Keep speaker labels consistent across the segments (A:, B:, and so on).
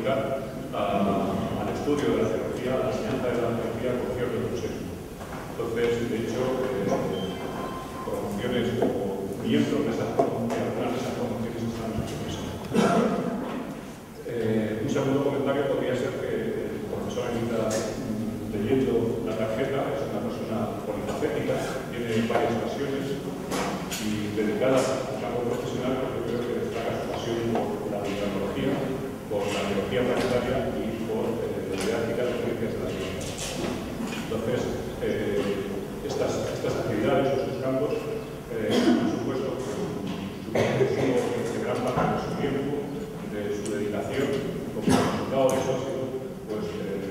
A: dedicar al estudio de la geología, a la enseñanza de la geología con cierto entusiasmo. Entonces, de hecho, promociones o miembros de esas promociones, algunas de esas promociones están en la mesa. Un segundo comentario podría ser que el profesor Anita, leyendo la tarjeta, es una persona polifacética, tiene varias pasiones y dedicada al campo profesional, porque creo que destaca su pasión por la mineralogía, por la geología planetaria y por la didáctica de ciencias de la Tierra. Entonces, estas actividades o sus campos, por supuesto, supongo que gran parte de su tiempo, de su dedicación, como resultado de eso ha sido pues,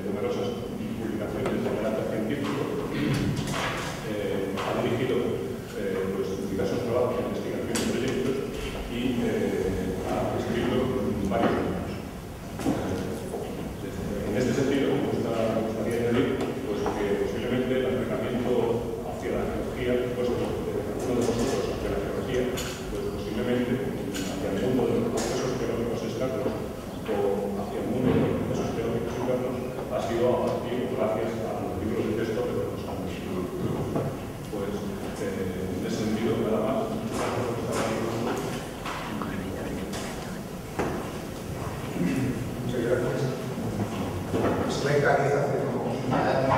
A: numerosas publicaciones de carácter científico. Ha dirigido pues, diversos trabajos de investigación y proyectos y ha escrito varios libros. En este sentido, me gustaría añadir pues, que posiblemente el acercamiento hacia la geología, pues, alguno de vosotros hacia la geología, pues posiblemente hacia el mundo de los procesos geológicos externos o hacia el mundo de los procesos geológicos internos ha sido a partir gracias a los libros de texto de los años. Pues en ese sentido, nada más.
B: Muchas gracias. Estoy en Cádiz hace como 15 años.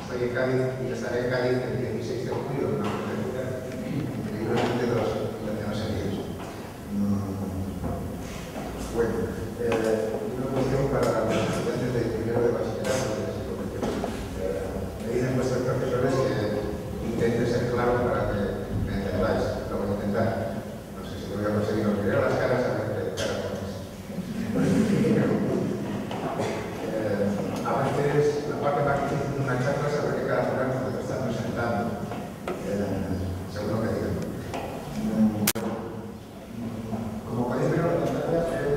B: Estoy en Cádiz y estaré en Cádiz el 16 de julio de una conferencia, increíblemente 2 años seguidos. Bueno, una cuestión para los estudiantes de primero de bachillerato de psicología. Me dicen vuestros profesores que intente ser claro para que me entendáis. Lo voy a intentar. No sé si lo voy a conseguir. Os miraré las caras a ver qué cara ponéis. A veces la parte más difícil de una charla es saber qué cara poner cuando te están presentando. Según lo que digan. Como podéis ver en la pantalla, he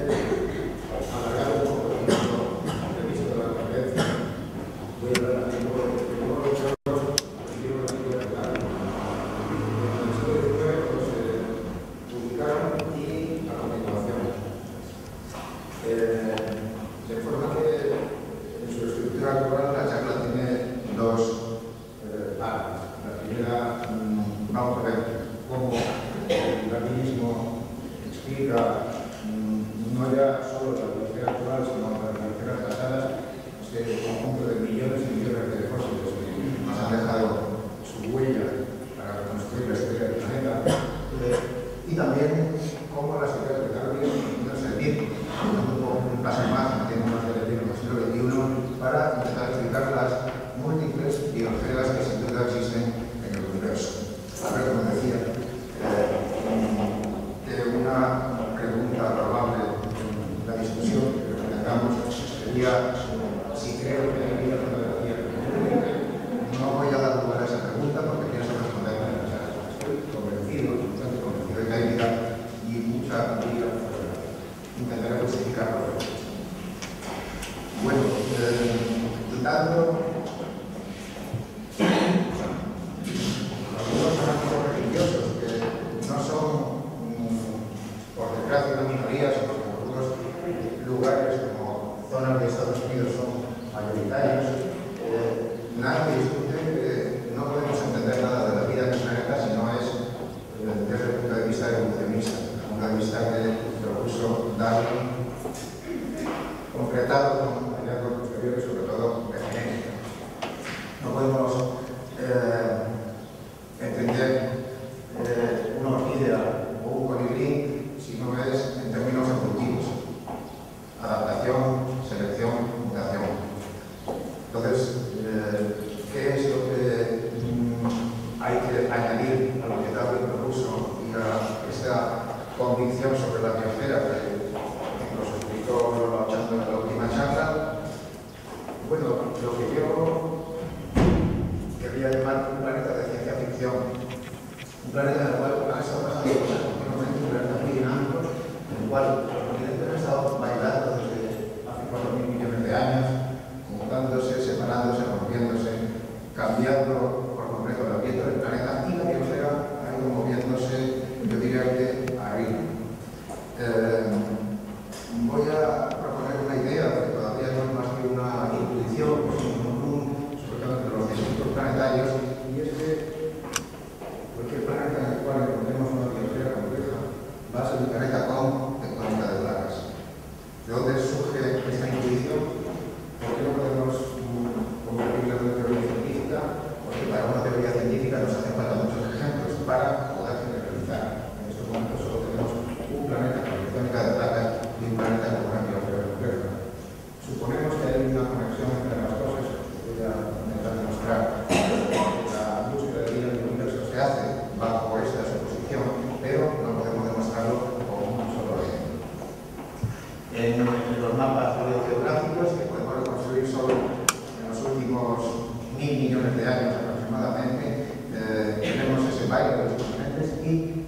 B: alargado un poco el tiempo previsto de la conferencia. Voy a hablar aquí un poco de de forma que en su estructura actual la charla tiene 2 partes. La primera, vamos a ver cómo el darwinismo explica no ya solo la biología actual, sino las biologías pasadas, este conjunto de millones y millones de fósiles que nos han dejado su huella para reconstruir la historia del planeta, y también cómo las ideas de Darwin nos servir un paso más, metiéndonos en el siglo XXI, para intentar explicar las múltiples biologías que sin duda existen en el universo. A ver, como decía, una pregunta probable en la discusión que tengamos sería si creo que hay vida fuera de la Tierra. No voy a dar lugar a esa pregunta porque pienso responderla en la charla. Estoy convencido, bastante convencido de que hay vida y mucha vida fuera de la Tierra. Intentaré justificarlo. Bueno, quitando algunos ámbitos religiosos que no son, por desgracia, una minoría, sino que en algunos lugares como zonas de Estados Unidos son mayoritarios, nadie discute que no podemos entender nada de la vida en el planeta si no es desde el punto de vista evolucionista, desde el punto de vista que propuso Darwin, concretado con hallazgos posteriores, sobre todo de genética. No podemos entender una orquídea o un colibrí si no es en términos evolutivos: adaptación, selección, mutación. Entonces, ¿qué es lo que hay que añadir a lo que Darwin propuso y a esta convicción sobre la biosfera que nos explicó Lola Ochando en la última charla? Bueno, lo que yo querría llamar un planeta de ciencia ficción, un planeta en el cual han estado pasando cosas continuamente, un planeta muy dinámico, en el cual los continentes han estado bailando desde hace 4.000 millones de años, mutándose, separándose, rompiéndose, cambiando por completo el ambiente del planeta, y la biosfera ha ido moviéndose, yo diría que arriba. Voy a Entonces surge esta intuición: ¿por qué no podemos convertirlo en una teoría científica? Porque para una teoría científica nos hacen falta muchos ejemplos para poder generalizar. En estos momentos solo tenemos un planeta con tectónica de placas y un planeta con una biosfera compleja. Suponemos que hay una conexión entre las cosas, que voy a intentar demostrar. La búsqueda de vida en el universo se hace bajo esta suposición, pero no podemos demostrarlo con un solo ejemplo. En los mapas geográficos, que podemos reconstruir solo en los últimos 1000 millones de años aproximadamente, tenemos ese baile de los continentes y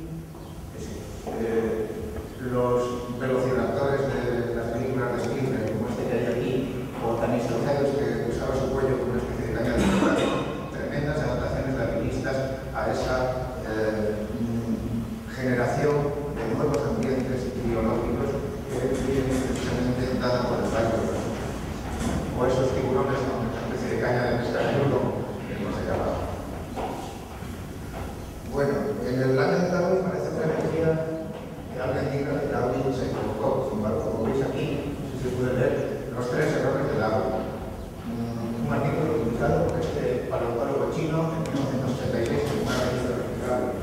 B: los velociraptores de las películas de Spielberg, como este que hay aquí, o Tanistoceros, que usaba su cuello como una especie de caña de chocolate. Tremendas adaptaciones darwinistas a esa generación de nuevos ambientes biológicos que vienen precisamente dada por el baile de los continentes. O esos tiburones con una especie de caña de pescar que hemos acabado. Bueno, en el año de Darwin parece una energía que alguien diga que Darwin se equivocó. Sin embargo, como veis aquí, no sé si se puede ver los 3 errores de Darwin. Un artículo publicado por este paleontólogo chino en 1986 en una revista respetable.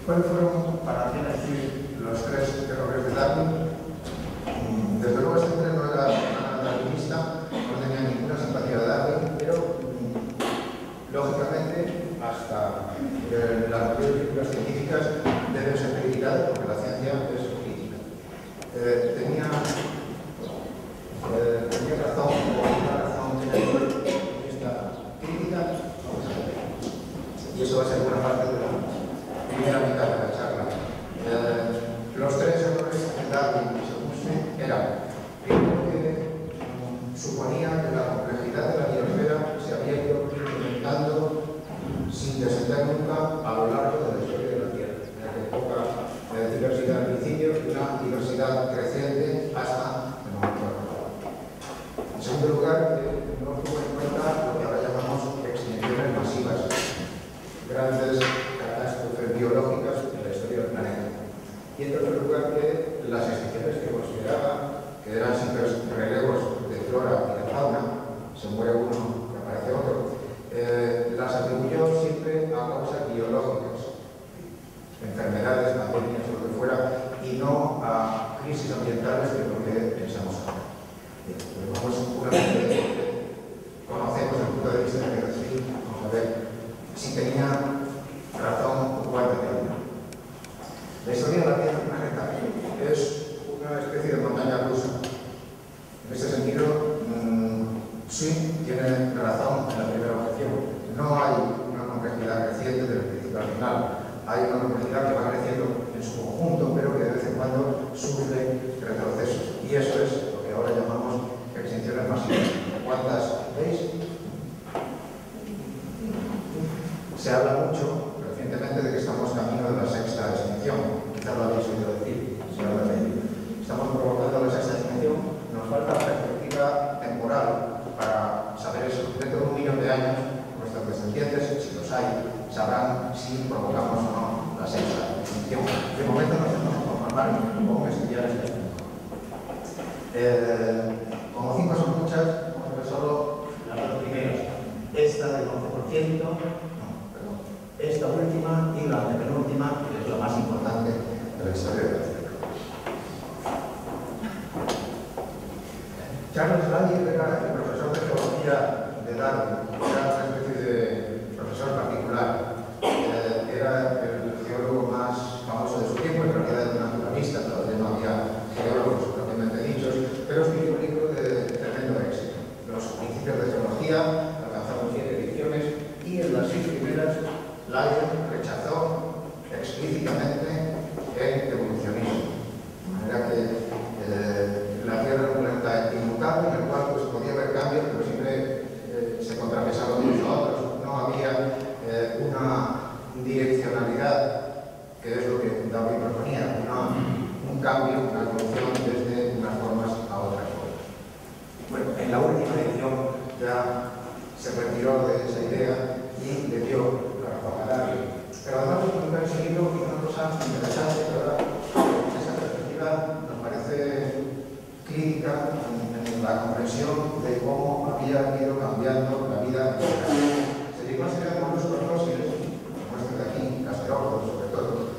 B: ¿Cuáles fueron, para quien decir, los 3 errores de Darwin? Desde luego este hombre no era nada darwinista, no tenía ninguna simpatía de Darwin, pero lógicamente hasta las películas científicas deben ser criticadas porque la ciencia es crítica. Tenía razón, o una razón en esta crítica, vamos a ver. Y eso va a ser buena parte de la primera mitad de la charla. Los 3 errores de Darwin, según se eran: primero, que suponía que la complejidad de la biosfera se había ido incrementando sin descender nunca a lo largo de la historia de la Tierra. Ya que poca diversidad al principio y una diversidad creciente hasta el momento actual. En segundo lugar, no tuvo en cuenta lo que ahora llamamos extinciones masivas, grandes catástrofes biológicas en la historia del planeta. Y en tercer lugar, que las extinciones que consideraba que eran simples relevos de flora y de fauna, se muere uno y aparece otro, las atribuyó siempre a causas biológicas, enfermedades, pandemias o lo que fuera, y no a crisis ambientales, que es lo que pensamos ahora. Bien, pues vamos, una vez que conocemos el punto de vista de Peterson, vamos a ver si tenía razón o cuál tenía. La historia de la Tierra planeta es una especie de montaña rusa. En este sentido, sí tiene razón en la primera objeción. No hay una complejidad creciente desde el principio al final. Hay una complejidad que va creciendo en su conjunto, pero que de vez en cuando sufre retrocesos. Y eso es lo que ahora llamamos extinciones masivas. ¿Cuántas veis? Se habla mucho recientemente de que estamos camino de la 6ª extinción. Quizás lo habéis oído decir, se habla de ello. Estamos provocando la 6ª extinción. Nos falta perspectiva temporal para saber eso. Dentro de 1 millón de años, nuestros descendientes, si los hay, sabrán si provocamos o no la 6ª extinción. De momento nos tenemos que conformar con estudiar este punto. Como 5 son muchas, vamos a ver solo las 2 primeras. Esta del 11%. Esta última y la penúltima, que es la más importante de la historia de la Tierra. Charles Lyell era el profesor de geología de Darwin, era una especie de profesor particular. Era el geólogo más famoso de su tiempo, en realidad era un naturalista, todavía no había geólogos propiamente dichos, pero escribió un libro de tremendo éxito. Los principios de geología alcanzaron 7 ediciones y en las 6 primeras Lyell rechazó explícitamente el evolucionismo, de manera que la Tierra era un planeta inmutable en el cual pues, podía haber cambios, pero siempre se contrapesaban unos a otros. No había una direccionalidad, que es lo que Darwin proponía, un cambio, una evolución desde unas formas a otras formas. Bueno, en la última edición ya se retiró de esa idea y le dio pero además de publicar ese libro, hizo una cosa interesante, ¿verdad? Esa perspectiva nos parece crítica crítica en la comprensión de cómo había ido cambiando la vida en el campo. Se llegó a ser moluscos fósiles, como este de aquí, gasterópodos sobre todo,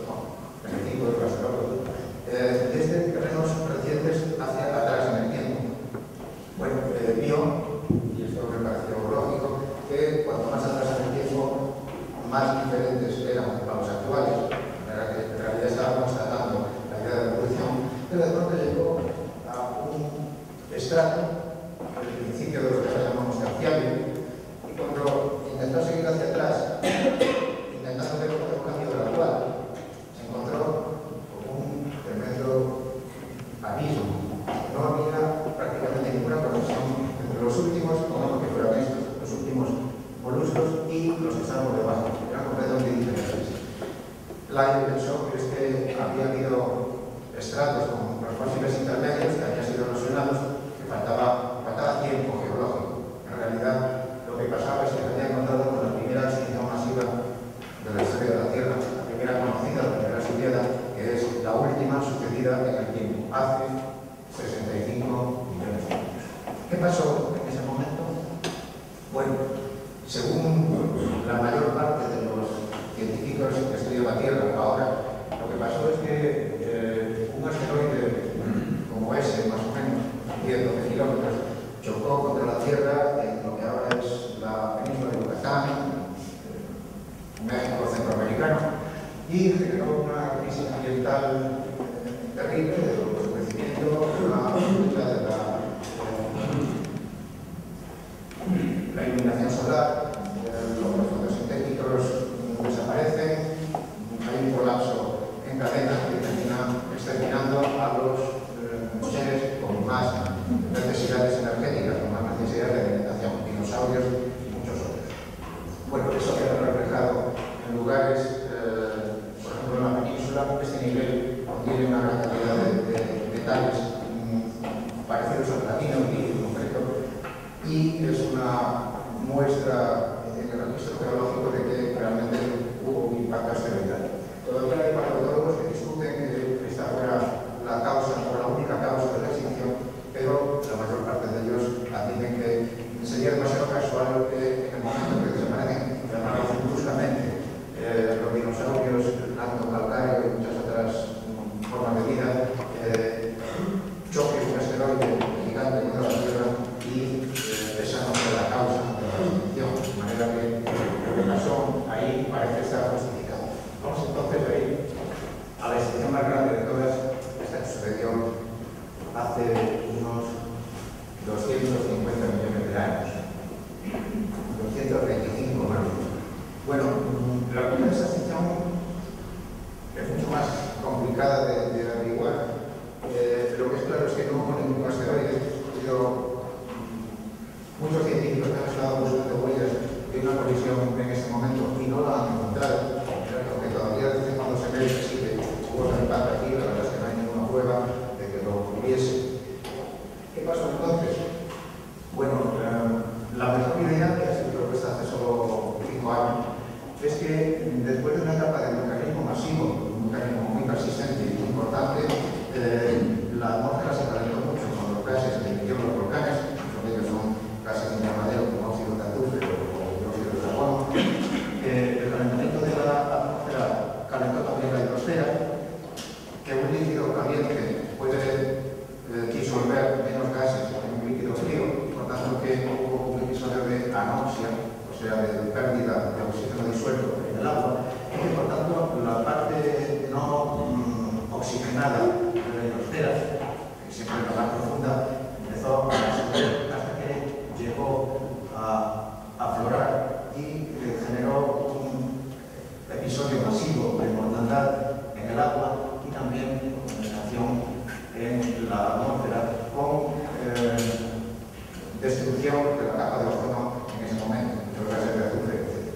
B: el tipo de gasterópodos, desde terrenos recientes hacia atrás en el tiempo. Bueno, vio, y esto me pareció lógico, que cuanto más atrás en el tiempo, más diferentes eran a los actuales. Era que en realidad estaba constatando la idea de evolución, pero de pronto llegó a un estrato, el principio de lo que ahora llamamos terciario, y cuando intentó seguir hacia atrás, intentando ver otro cambio del actual, se encontró con un tremendo abismo. No había prácticamente ninguna conexión entre los últimos, como que fueran estos, los últimos moluscos y los que estaban por debajo. Eran completamente diferentes. Lai pensó que había habido estratos con los fósiles intermedios que habían sido erosionados, que faltaba tiempo geológico. En realidad, lo que pasaba es que se había encontrado con la primera extinción masiva de la historia de la Tierra, la primera conocida, la primera estudiada, que es la última sucedida en el tiempo, hace 65 millones de años. ¿Qué pasó en ese momento? Bueno, según la mayor parte de los científicos que estudian la Tierra ahora, lo que pasó es que un asteroide como ese, más o menos, 10-12 kilómetros, chocó contra la Tierra en lo que ahora es la península de Yucatán, México centroamericano, y generó una crisis ambiental terrible de oscurecimiento, la lucha de la iluminación solar, los fotosintéticos desaparecen, hay un colapso en cadena que termina exterminando a los seres con más necesidades energéticas, con más necesidades de alimentación, dinosaurios y muchos otros. Bueno, eso queda reflejado en lugares, por ejemplo en la península, este nivel contiene una gran cantidad de metales parecidos al platino y concreto, y es una muestra en el registro geológico de que realmente hubo un impacto asteroidal. Todavía hay paleontólogos que discuten que esta fuera la causa o la única causa de la extinción, pero la mayor parte de ellos admiten que sería demasiado casual que en el momento en que desaparecen bruscamente los dinosaurios, el plancton calcáreo y muchas otras formas de vida, choque un asteroide gigante contra la Tierra y esa no fue la causa de la extinción, de manera que lo que pasó ahí parece estar justificado. Vamos entonces a ir a la extinción más grande de todas, esta que sucedió hace unos 250 millones de años, 235 más. Bueno, la primera de esa extinción es mucho más complicada de averiguar. Lo que es claro es que no hubo ningún asteroide, pero muchos científicos han estado buscando huellas de una colisión en ese momento y no la han encontrado, porque todavía desde cuando se ve que sí que hubo un impacto aquí, la verdad es que no hay ninguna prueba de que lo hubiese. ¿Qué pasó entonces? Bueno, la mejor idea, que ha sido propuesta hace solo 5 años, es que después de una etapa de vulcanismo masivo, un vulcanismo muy persistente y muy importante, la atmósfera se calentó mucho con los gases que emitieron los volcanes, muchos de ellos son gases de invernadero como óxido de azufre o dióxido de carbono. El calentamiento de la atmósfera calentó también la hidrosfera, que un líquido caliente puede disolver menos gases en un líquido frío, por tanto que hubo un episodio de anoxia, o sea, de pérdida de oxígeno disuelto en el agua, y que por tanto la parte no oxigenada de la hidrosfera, que siempre es la más profunda, empezó a subir hasta que llegó a aflorar y generó un episodio masivo de mortandad en el agua y también contaminación en la atmósfera con destrucción de la capa de ozono en ese momento, muchos gases de azufre, etc.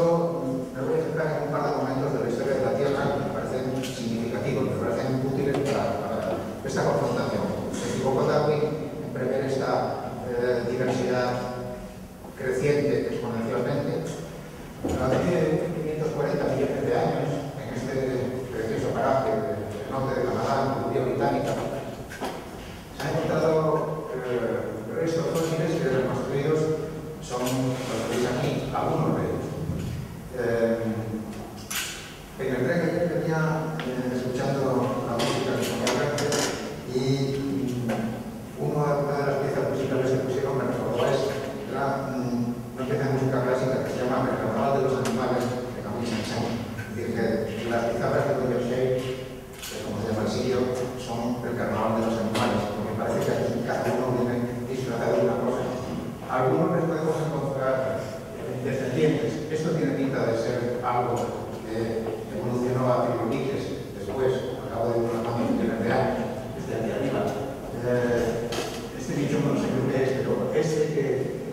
B: Yo me voy a centrar en un par de momentos de la historia de la Tierra que me parecen significativos, me parecen útiles para esta confrontación. Se equivocó Darwin en prever esta diversidad creciente exponencialmente. Hace 540 millones de años, en este precioso paraje del norte de Canadá, en la Columbia Británica, se han encontrado restos fósiles que reconstruidos son los que veis aquí, algunos de ellos. En el tren que venía escuchando la música que ponía Renfe y una de las piezas musicales que pusieron me recordó era una pieza de música clásica que se llama El Carnaval de los Animales de Camille Saint-Saëns. Es decir, que las pizarras de Roger Shea, que es como se llama el sitio, son el Carnaval de los Animales, porque parece que aquí cada uno viene disfrazado de una cosa. Algunos les podemos encontrar descendientes. Esto tiene pinta de ser algo que evolucionó a trilobites después, al cabo de unos cuantos millones de años, desde aquí arriba. Este bicho no sé qué es, pero este que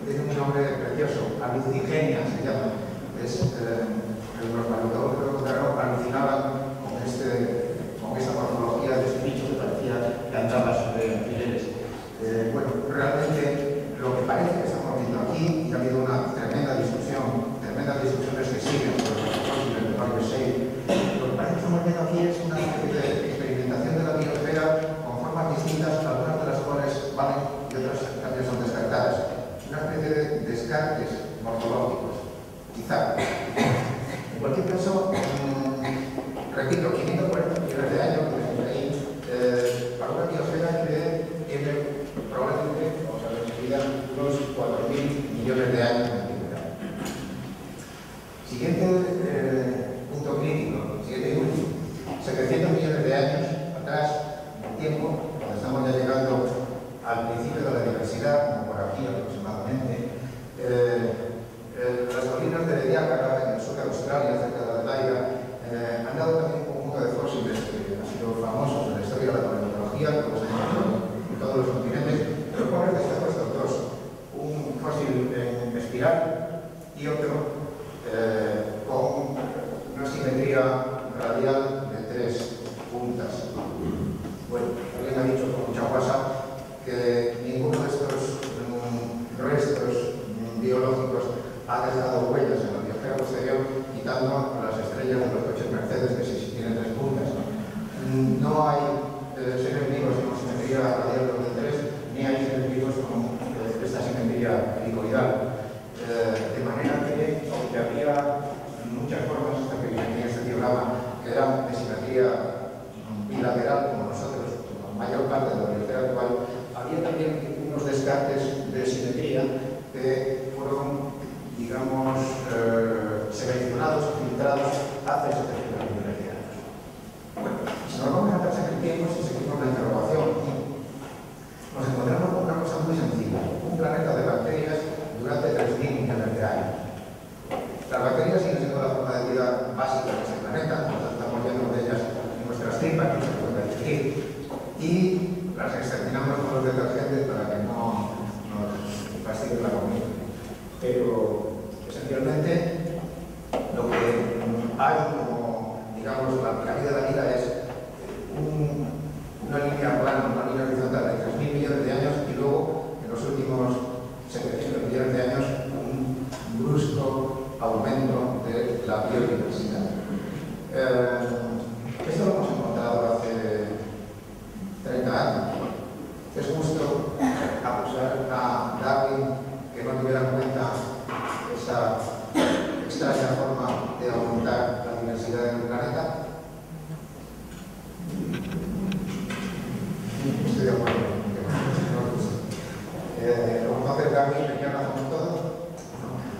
B: tiene un nombre precioso, Alucigenia se llama. Los paleontólogos alucinaban con esta morfología de este bicho que parecía que andaba sobre alfileres. Bueno, realmente lo que parece que estamos viendo aquí, y ha habido una tremendas discusiones que siguen sobre los fósiles de Roger Shea, lo que parece que estamos viendo aquí es una especie de experimentación de la biosfera con formas distintas, algunas de las cuales valen y otras también son descartadas. Una especie de descartes morfológicos, quizá. En cualquier caso, repito, 540 millones de años, para una biosfera que tiene probablemente, vamos a ver enseguida, unos 4.000 millones de años de antigüedad. Siguiente punto crítico, siguiente y último. 700 millones de años atrás, en el tiempo, cuando estamos ya llegando al principio de la diversidad, como por aquí aproximadamente, las colinas de Ediacara, en el sur de Australia, cerca de Adelaida, han dado también un conjunto de fósiles que han sido famosos en la historia de la paleontología, que los han encontrado en todos los continentes, pero pobres destaco estos dos, un fósil en espiral y otro con una simetría radial de 3 puntas. Bueno, alguien ha dicho con mucha guasa que ninguno de estos restos biológicos ha dejado huellas en la biosfera posterior, quitando las estrellas de los coches Mercedes, que sí tienen 3 puntas. No hay seres vivos con simetría radial de 3, ni hay seres vivos con esta simetría helicoidal. De manera que, aunque había muchas formas, hasta que venía este diagrama, que eran de simetría bilateral, como nosotros, como la mayor parte de la biosfera actual, había también unos descartes de simetría que fueron, digamos, seleccionados y filtrados hace 700 millones de años. Bueno, si nos vamos a atrás en el tiempo, si seguimos la interrogación, nos encontramos con una cosa muy sencilla: un planeta de bacterias durante 3.000 millones de años. Las bacterias siguen siendo la forma de vida básica de este planeta, nosotros estamos llenos de ellas en nuestras tripas, no se pueden digerir, y las exterminamos con los detergentes para que no nos fastidie la comida. Pero esencialmente lo que hay como, digamos, la pirámide de la vida es una línea plana, una línea horizontal de 3.000 millones de años y luego en los últimos 700 millones de años un brusco aumento de la biodiversidad. Esto lo hemos encontrado hace 30 años. Es justo acusar a Darwin que no tuviera en cuenta esa extraña forma de aumentar la diversidad del planeta. Estoy de acuerdo con que no nos gusta. Como hace Darwin, tenía razón en todo.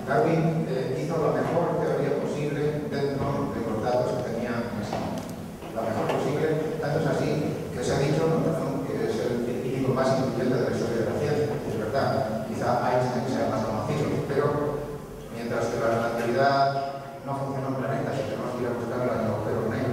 B: Darwin hizo la mejor teoría posible dentro de los datos que tenía en ese momento. La mejor posible, tanto es así que se ha dicho, con razón, que es el científico más influyente de la historia de la ciencia. Es verdad, quizá Einstein sea más conocido, pero mientras que la relatividad no funciona en planetas y tenemos que ir a buscarla en agujeros negros,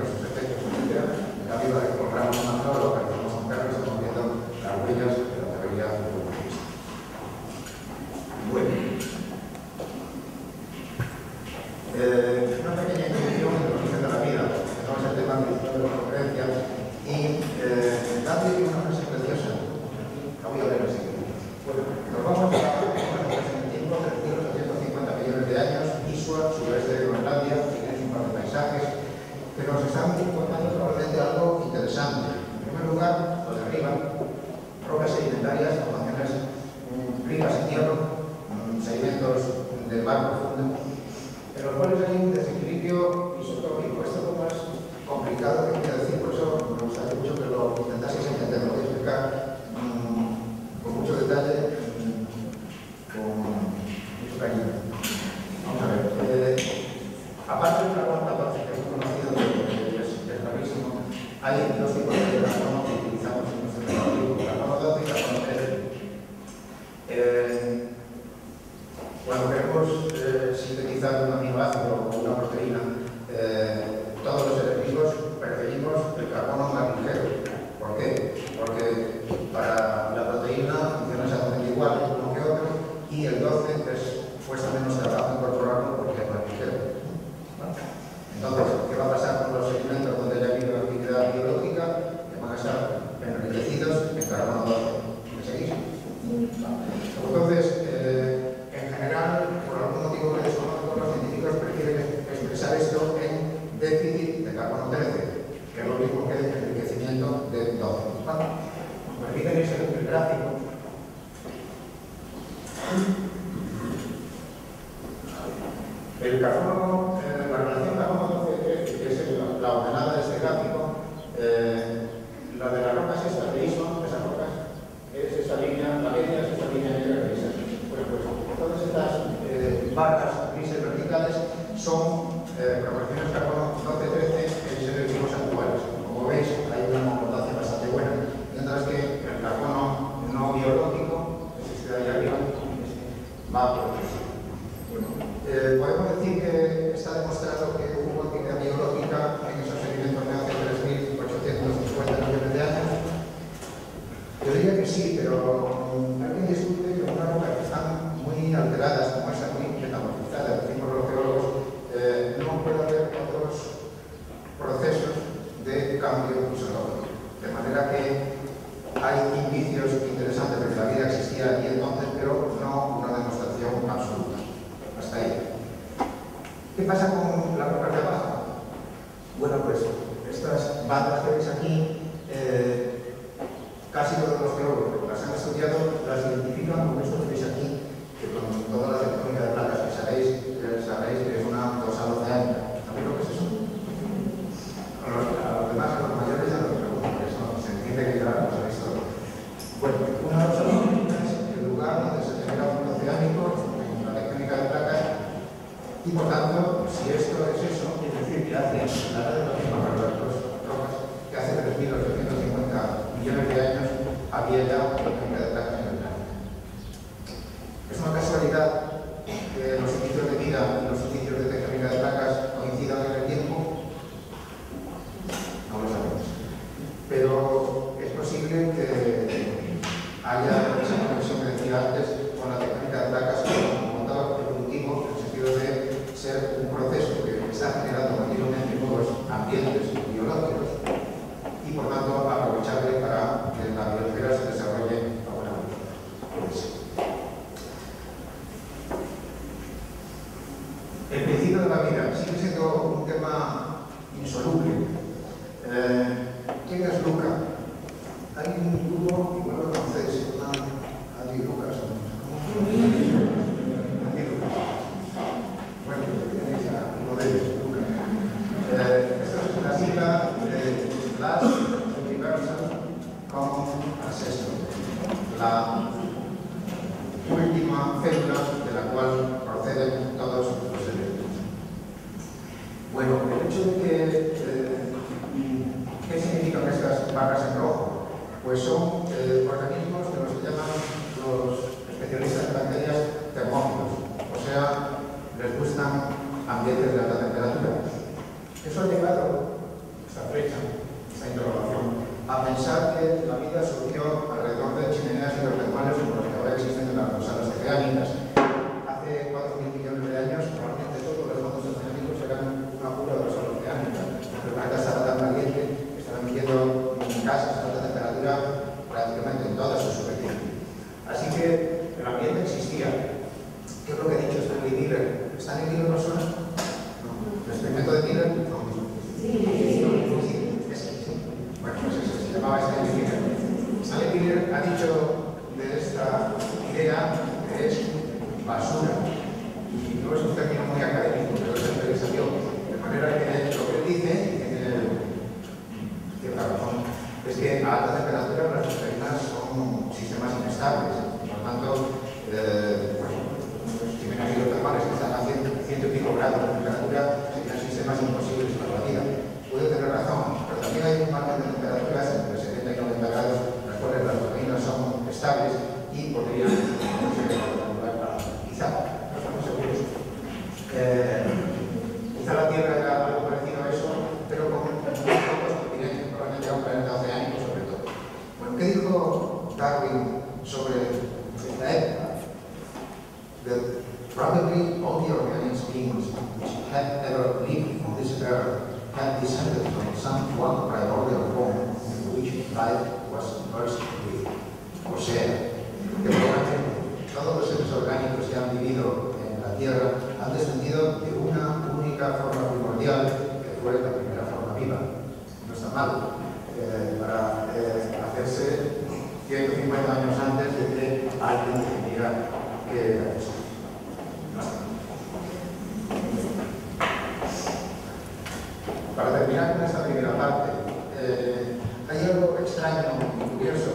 B: pero nos están informando probablemente algo interesante. En primer lugar, lo de arriba, rocas sedimentarias, formaciones ricas en hierro, sedimentos del mar profundo, en los cuales hay un desequilibrio isotópico. Esto es lo más complicado que quiero decir, por eso me gustaría mucho que lo intentaseis entender. Lo voy a explicar con mucho detalle, con mucho cariño. Vamos a ver. Aparte del carbón 14, que es conocido, es clarísimo, hay dos tipos de carbono que utilizamos en nuestro trabajo, carbono 12 y carbono 13. Cuando queremos sintetizar un aminoácido o una proteína, todos los seres vivos preferimos el carbono más ligero. ¿Por qué? Porque para la proteína funciona exactamente igual uno que otro, y el 12 es cuesta menos trabajo incorporarlo porque es más ligero. Entonces, ¿qué va a pasar con los alimentos donde haya habido actividad biológica? Que van a estar enriquecidos en carbono 12. ¿Me seguís? Entonces, en general, por algún motivo que desconozco, los científicos prefieren expresar esto en déficit de carbono 13, que es lo mismo que el enriquecimiento de 12. Aquí tenéis el gráfico. El carbono, la relación carbono-12, que es la ordenada de este gráfico, la de las rocas estas de ISO, esas rocas, es esta línea, la media es esta línea negra gris. Bueno, pues todas estas barras grises verticales son proporciones carbono 12-13 en seres vivos actuales. Como veis, hay una concordancia bastante buena, mientras que el carbono no biológico, este de ahí arriba, va por el podemos decir que está demostrado que hubo actividad biológica en esos sedimentos de hace 3.850 millones de años. Yo diría que sí, pero alguien discute que unas rocas que están muy alteradas, como esa muy metamorfizada, decimos los geólogos, no puede haber otros procesos de cambio isotópico. De manera que hay indicios interesantes de que la vida existía allí entonces, pero no una demostración absoluta. Hasta ahí. ¿Qué pasa con las rocas de abajo? Bueno, pues estas bandas que veis aquí, casi todos los geólogos las han estudiado, las identifican con esto que veis aquí, que con toda la tectónica de placas que sabréis que es una dorsal oceánica. ¿Sabéis lo que es eso? A los demás, a los mayores ya lo pregunto, porque eso se entiende que ya lo sabéis todo. Bueno, una dorsal oceánica es el lugar donde se genera un oceánico en la tectónica de placas. Y por tanto, si esto es eso, es decir, que hace la edad de las mismas rocas, que hace 3.850 millones de años había ya una tectónica de placas en el planeta. Es una casualidad que los indicios de vida y los indicios de tectónica de placas coincidan en el tiempo. No lo sabemos. Pero es posible que haya esa conexión que decía antes con la tectónica de placas como motor evolutivo, en el sentido de ser un proceso que está generando continuamente nuevos ambientes biológicos y por tanto aprovecharle para que la biosfera se desarrolle a buena velocidad. El principio de la vida sigue siendo un tema insoluble. ¿Quién es Luca? Hay un grupo, igual lo conocéis, se llama Adi Lucas. Bueno, tenéis a uno de ellos, Lucas. Esta es la sigla de Last Universal Common Ancestor, la última célula de la cual proceden todos los seres vivos. Bueno, el hecho de que ¿qué significan estas barras en rojo? Pues son organismos de los que llaman los especialistas en bacterias termófilos, o sea, les gustan ambientes de alta temperatura. Eso ha llevado, esta flecha, esta interrogación, a pensar que la vida surgió alrededor de chimeneas hidrotermales como las que ahora existen en las dorsales oceánicas. Hace 4.000 millones de años, probablemente todos los fondos oceánicos eran una pura dorsal oceánica. El planeta estaba tan caliente que estaban viviendo en casas a alta temperatura prácticamente en toda su superficie. Así que el ambiente existía. ¿Qué es lo que ha dicho Stanley Miller? ¿Stanley Miller no suena? No. ¿El experimento de Miller? No. Sí. live on this earth had descended from some one primordial form in which life was first breathed. O sea, que probablemente todos los seres orgánicos que han vivido en la Tierra han descendido de una única forma primordial que fue la primera forma viva. No está mal para hacerse 150 años antes de que alguien decidiera que era eso. No está mal. Para terminar con esta primera parte, hay algo extraño y curioso,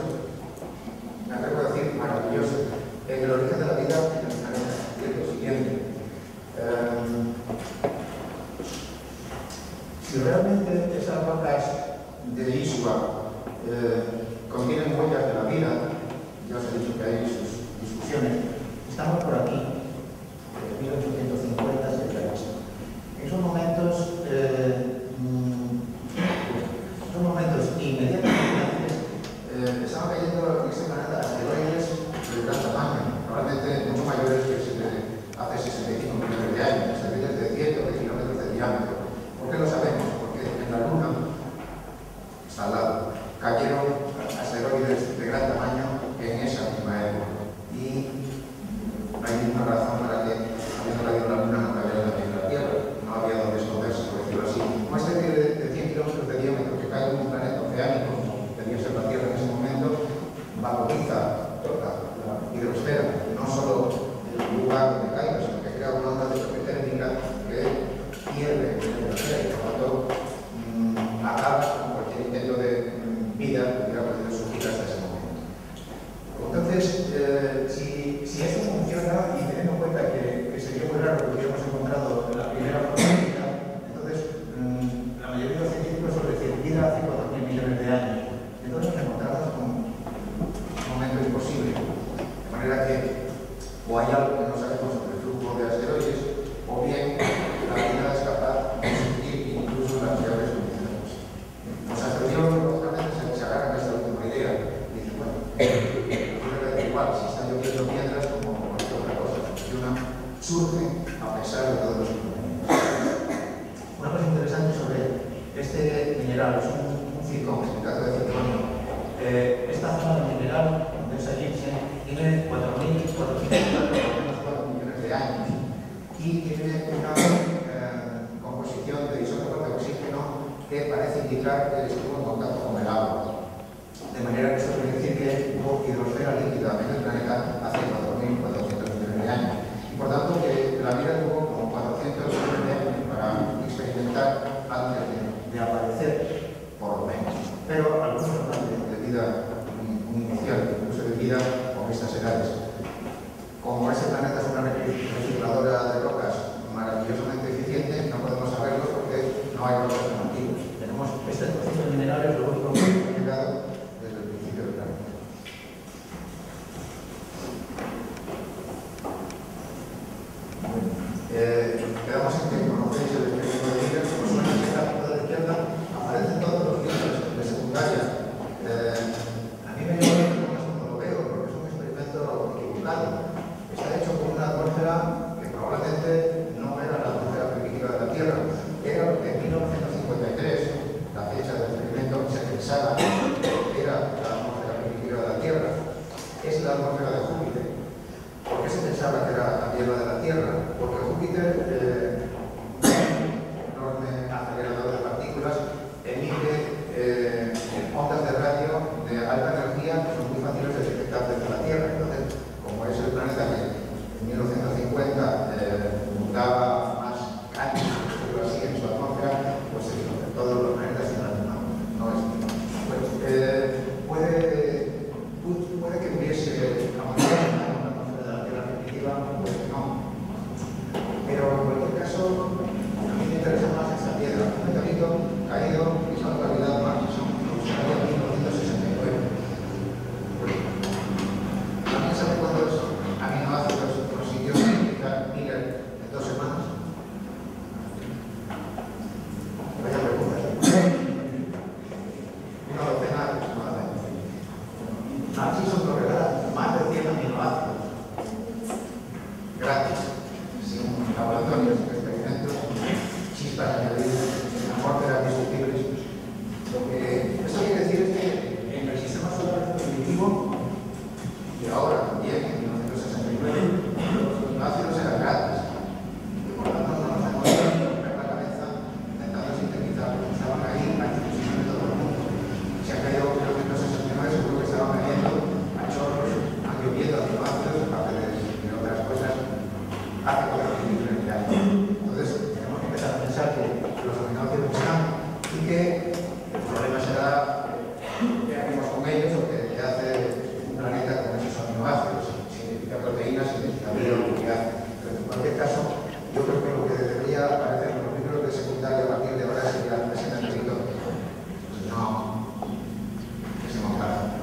B: me atrevo a decir maravilloso, en el origen de la vida en el planeta, y es lo siguiente. Si realmente esas rocas de Isua contienen huellas de la vida, ya os he dicho que hay sus discusiones, estamos por aquí, en 1850 se realiza. En esos momentos inmediatamente antes estaban cayendo en este planeta asteroides de gran tamaño, probablemente mucho mayores que hace 65 millones de años, asteroides de cientos de kilómetros de diámetro. ¿Por qué lo sabemos? Porque en la Luna, está al lado, cayeron asteroides de gran tamaño en esa misma época. Y no hay ninguna razón para que, habiendo caído la Luna, no cayera también la Tierra. No había donde esconderse, por decirlo así. Una serie de 100 kilómetros de diámetro que cae en un planeta oceánico, como debía ser la Tierra en ese momento, vaporiza toda la hidrosfera, no solo el lugar donde caiga, sino que crea una onda de choque térmica que pierde la hidrosfera y por lo tanto acaba con cualquier intento de vida que hubiera podido surgir hasta ese momento. Entonces, si esto funciona y teniendo en cuenta que sería muy raro que hubiéramos encontrado la primera forma de vida, entonces la mayoría de los científicos suelen decir vida hace 4.000 millones de años. Entonces nos encontramos con un momento imposible. De manera que o hay algo que no sabemos sobre el flujo de asteroides, o bien la vida es capaz de surgir incluso en las peores condiciones. Los astrólogos lógicamente se agarran a esta última idea y dicen, bueno, igual, si está lloviendo piedras como cualquier otra cosa, surge a pesar de todos los inconvenientes. Una cosa interesante sobre este mineral es un zircón, silicato de circonio. Esta zona del mineral, donde es allí, tiene 4.404 millones de años y tiene una composición de isótopos de oxígeno que parece indicar que estuvo en contacto con el agua. De manera que esto quiere decir que hubo hidrosfera líquida en el planeta hace 4.400 millones de años. Y por tanto que la vida tuvo como 400 millones de años para experimentar antes de aparecer, por lo menos. Pero algunos hablan de vida inicial, incluso de vida con estas edades. Como este planeta es una recicladora de rocas maravillosamente eficiente, no podemos saberlo porque no hay rocas tan antiguas. Tenemos este trocito de minerales, lo único que ha llegado desde el principio del planeta. Quedamos en que conocéis el experimento de Miller, como suena en la punta de la izquierda, aparecen todos los libros de secundaria. A mí me llama la atención cuando lo veo, porque es un experimento equivocado. Está hecho con una atmósfera que probablemente no era la atmósfera primitiva de la Tierra, era lo que en 1950 para añadir el aporte de las discutibles. Lo que esto quiere decir es que en el sistema solar primitivo, y ahora también en 1969, los ácidos eran gratis. Y por lo tanto no nos hemos ido a romper la cabeza intentando sintetizarlos. Estaban ahí accesibles de todo el mundo. Si ha caído en 1969, seguro que estaban bebiendo a chorros, a lloviendo aminoácidos, aparte de otras cosas, hace 4.000 millones de años. Entonces, tenemos que empezar a pensar que los aminoácidos están y que el problema será qué hacemos con ellos o qué hace un planeta con esos aminoácidos. Significa proteínas, significa vida, lo que hace. Pero en cualquier caso, yo creo que lo que debería aparecer en los libros de secundaria a partir de ahora sería el presentamiento. Pues no, que se montara.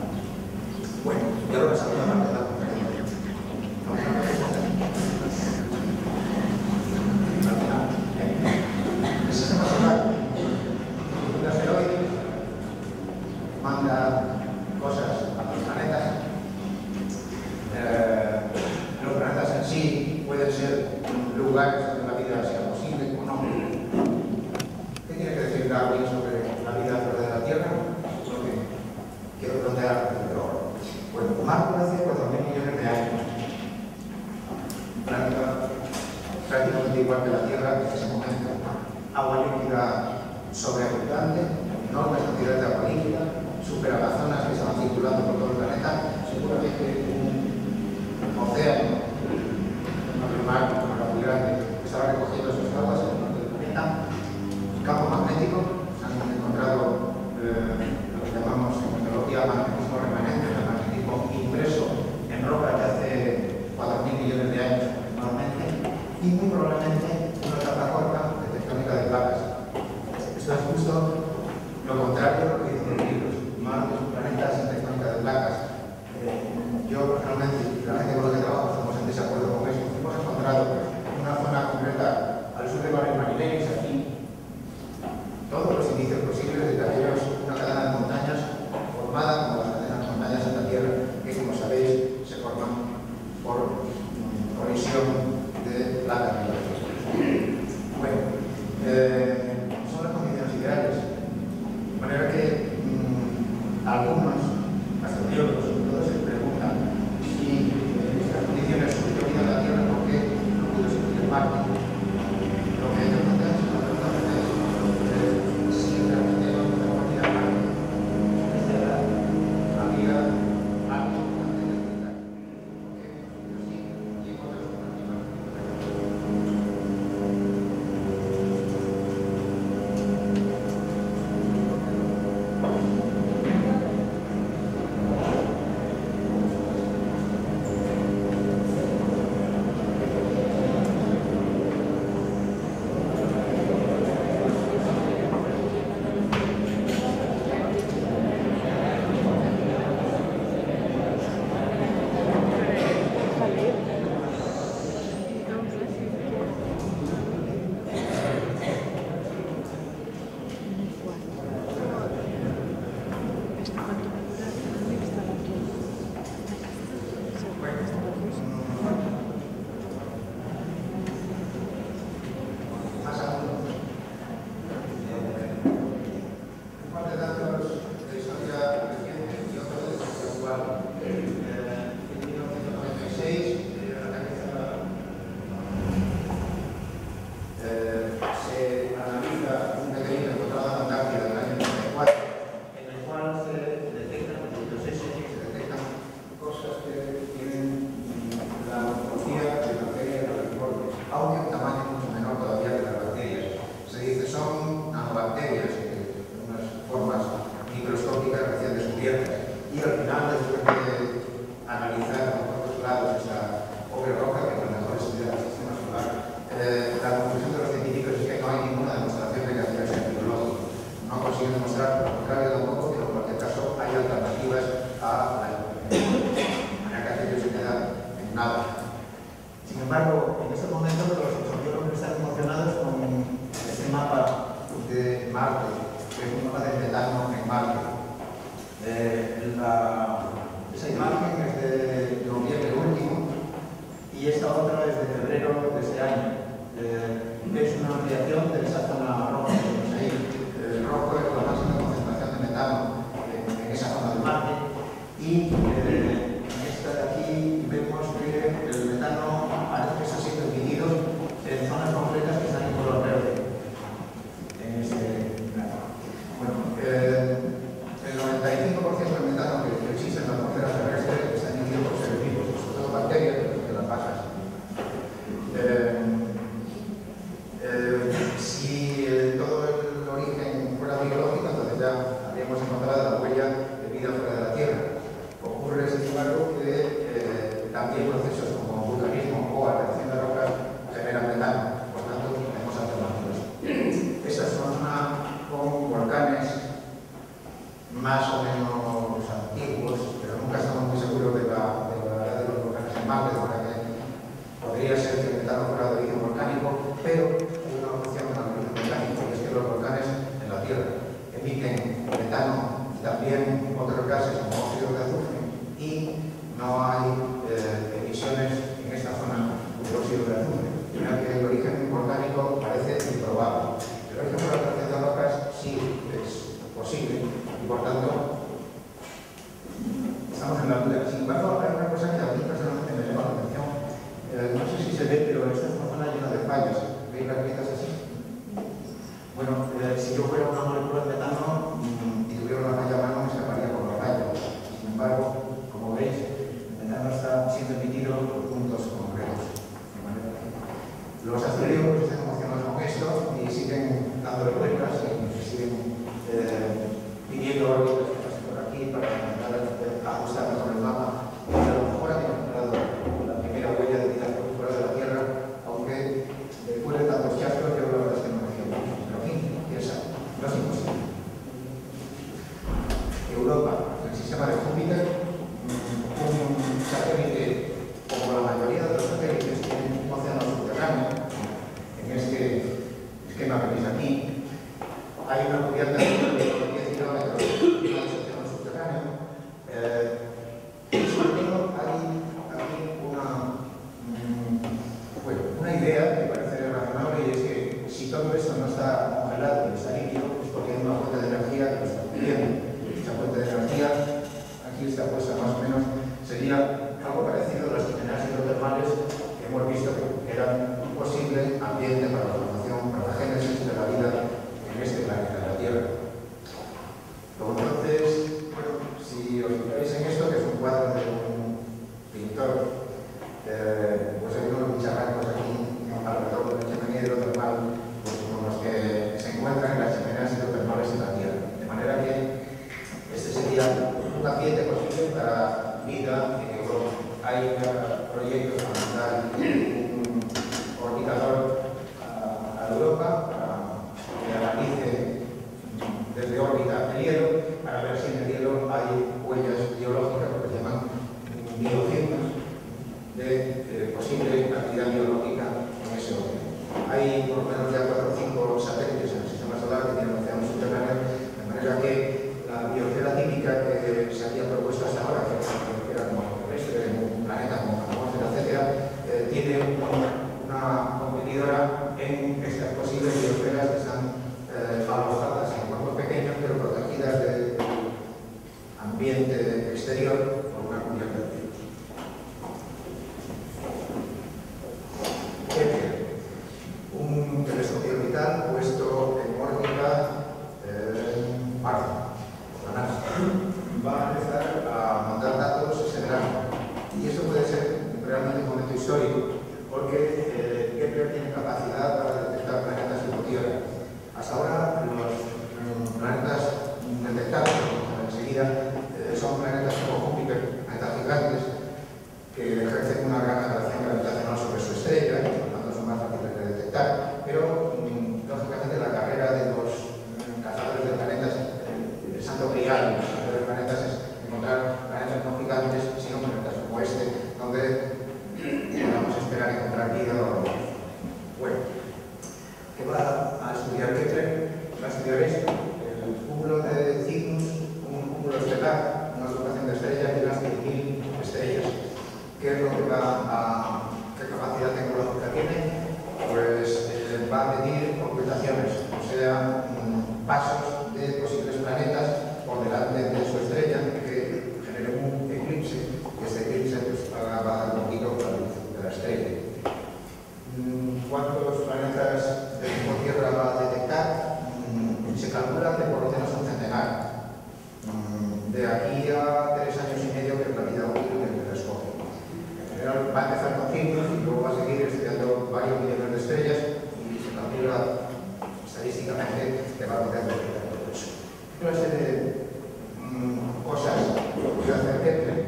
B: Bueno, ya lo pasamos a la parte de la conferencia. El sistema solar, un asteroide, manda cosas a los planetas. Los planetas en sí pueden ser lugares donde la vida sea posible o no. ¿Qué tiene que decir Darwin sobre la vida fuera de la Tierra? Es lo que quiero plantear desde ahora. Bueno, Marte hace 4.000 millones de años. Un planeta prácticamente igual que la Tierra en ese momento. Agua líquida sobreabundante, enormes cantidades de agua líquida, superamazonas que estaban circulando por todo el planeta, seguramente un océano, un mar muy grande, que estaba recogiendo sus aguas en el norte del planeta. Campo magnético, se han encontrado lo que llamamos en tecnología magnetismo remanente, el magnetismo impreso en roca de hace 4.000 millones de años aproximadamente, y muy probablemente una etapa corta de tectónica de placas. Esto es justo lo contrario a lo que dicen los libros. Marte es un planeta sin tectónica de placas. Yo personalmente, la gente con la que trabajo, estamos en desacuerdo con eso. Hemos encontrado una zona concreta al sur de Barrio Marineris, aquí, todos los indicios posibles de que había una cadena de montañas formada como las cadenas de montañas en la Tierra, que como sabéis se forman por colisión de placas. Bueno, son las condiciones ideales. De manera que algunos astrobiólogos, todos se preguntan si en estas condiciones surgió vida en la Tierra, ¿por qué no pudo surgir Marte? Lo que hay que preguntar es si realmente no podemos ir a Marte, desde la vida algo importante de explicar. Porque yo sí, y en otras alternativas. Esa imagen es de noviembre último y esta otra es de febrero de este año. Es una ampliación de esa zona de los volcanes en la Tierra. Emiten metano y también otros gases como óxido de azufre, y no hay emisiones en esta zona de óxido de azufre. Mira que el origen volcánico parece improbable. El origen de la extracción de rocas sí es posible y, por tanto, estamos en la duda. Sin embargo, hay una cosa que a mí personalmente me llama la atención. No sé si se ve, pero esta es una zona llena de fallas. ¿Veis las grietas así? Bueno, si yo fuera una molécula de metano y tuviera una falla a mano, me escaparía por la falla. Sin embargo, como veis, el metano está siendo emitido por puntos concretos. Los asteroides están emocionados con esto y siguen dándole vueltas y siguen pidiendo órbitas que pasen por aquí para intentar ajustar mejor el mapa. Y a lo mejor han encontrado la primera huella de vida fuera de la Tierra, aunque después de tantos chascos, yo la verdad es que no me fío mucho. Pero en fin, quién sabe, no es imposible. Europa, el sistema de Júpiter, un satélite, como la mayoría de los satélites, tiene un océano subterráneo. En este esquema que veis aquí, hay una cubierta de 10 kilómetros de océano subterráneo. Y sobre todo hay aquí una idea que parece razonable, y es que si todo esto no está congelado y está líquido, es porque hay una fuente de energía que lo está cubriendo. Esta fuente de energía, aquí está puesta más o menos, sería algo parecido a las chimeneas hidrotermales que hemos visto que eran un posible ambiente para la formación, para la génesis de la vida en este planeta, en la Tierra. Luego, entonces, bueno, si os fijáis en esto, que es un cuadro de un pintor, pues hay unos bicharracos aquí alrededor de la chimenea hidrotermal, pues como los que se encuentran en las chimeneas hidrotermales en la Tierra. De manera que este sería un ambiente posible para vida en Europa. Hay proyectos para mandar un orbitador a Europa para que analice desde órbita el hielo, para ver si en el hielo hay huellas biológicas, lo que se llaman biofilms, de posible actividad biológica en ese océano. Hay por lo menos ya 4 o 5 satélites en el sistema solar que tienen océanos subterráneos, de manera que la biosfera típica que se había propuesto hasta ahora, que era como terrestre, en un planeta como Marte, etc., tiene una competidora en estas posibles biosferas que están alojadas en cuerpos pequeños, pero protegidas del ambiente exterior por una cubierta de virus. Un telescopio orbital puesto en órbita en Marte. Va a empezar a mandar datos ese verano. Y eso puede ser realmente un momento histórico, porque Kepler tiene capacidad para detectar planetas tipo Tierra. Hasta ahora, los planetas detectados enseguida son planetas como Júpiter, planetas gigantes, que ejercen una gran atracción gravitacional sobre su estrella, y por lo tanto son más fáciles de detectar. Pero, lógicamente, la carrera de los cazadores de planetas, el santo grial de planetas, es encontrar planetas no gigantes, sino planetas como este, donde podamos esperar encontrar vida o no. Bueno, ¿qué va a estudiar Kepler? Va a estudiar esto, el cúmulo de Cygnus, un cúmulo estelar, una agrupación de estrellas de unas 10.000 estrellas. ¿Qué es lo que qué capacidad tecnológica tiene? Pues va a medir ocultaciones, o sea, pasos de posibles planetas por delante de su estrella que genere un eclipse, y este eclipse pues, va a bajar un poquito la luz de la estrella. ¿Cuántos planetas de tipo Tierra va a detectar? Se calcula que por lo menos un centenar. De aquí a 3 años y medio, que es la vida útil del telescopio. En general va a empezar con Cygnus y luego va a seguir estudiando varios millones de estrellas, y se calcula estadísticamente que va a poder detectar todo eso. Una serie de cosas que puede hacer Kepler.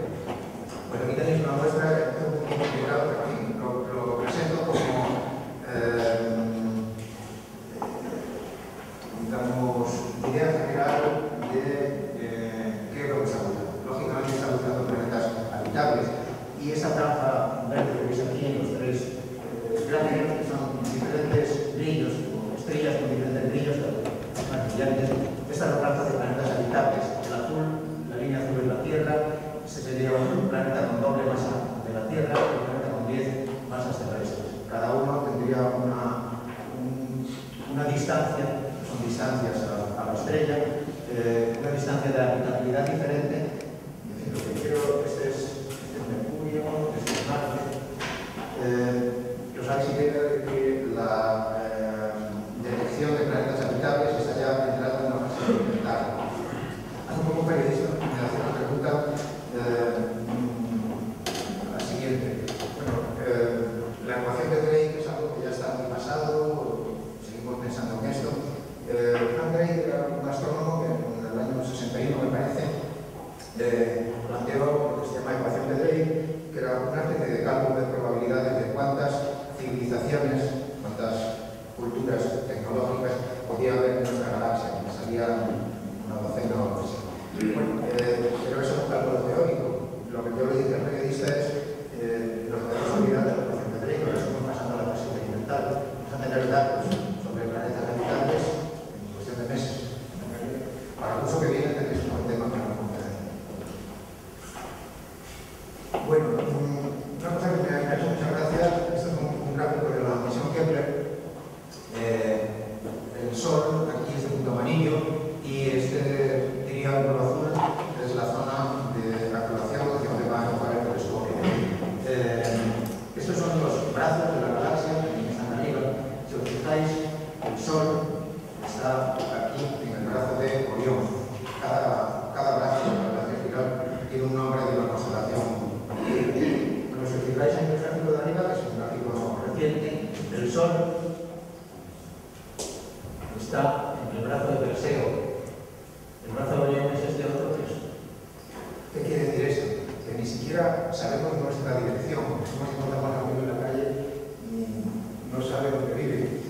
B: Bueno, aquí tenéis una muestra de un poquito integrado, pero aquí lo presento como digamos, idea general de qué es lo que está buscando. Lógicamente está buscando planetas habitables, y esa franja verde que veis aquí en los 3 gráficos, que son diferentes brillos, o estrellas con diferentes brillos, distancia, son distancias a la estrella, una distancia de habitabilidad diferente. Es decir, lo que quiero, este es Mercurio, este es Marte. Os habéis idea de que la detección de planetas habitables está ya entrando en una fase experimental. Hace un poco un periodista me hace una pregunta la siguiente. Bueno, la ecuación de Drake es algo que ya está muy pasado, seguimos pensando en esto. Frank Drake era un astrónomo que en el año 61, me parece, planteó lo que se llama ecuación de Drake, que era una especie de cálculo de probabilidades de cuántas civilizaciones, cuántas culturas tecnológicas podía haber en nuestra galaxia. Me salía una docena o algo así. Bueno, pero eso es un cálculo teórico. Lo que yo le dije al periodista es los podemos olvidar de la ecuación de Drake, ahora estamos pasando a la fase experimental. Vamos a tener datos sobre planetas habitables en cuestión de meses. Para el curso que viene tenéis un buen tema para la conferencia. Bueno, una cosa que me ha hecho mucha gracia, esto es un gráfico de la misión Kepler. El Sol aquí es de punto amarillo y este triángulo azul es la zona de activación hacia donde va a enfocar el telescopio. Estos son los brazos de la galaxia que están arriba. Si os fijáis, el Sol está aquí en el brazo de Orión. Cada brazo de la galaxia espiral tiene un nombre de una constelación. Bueno, si os fijáis en el gráfico de arriba, que es un gráfico reciente, el Sol está en el brazo de Perseo. El brazo de Orión es este otro texto. ¿Qué quiere decir esto? Que ni siquiera sabemos nuestra dirección. Somos encontramos a uno en la calle y no sabe dónde vive.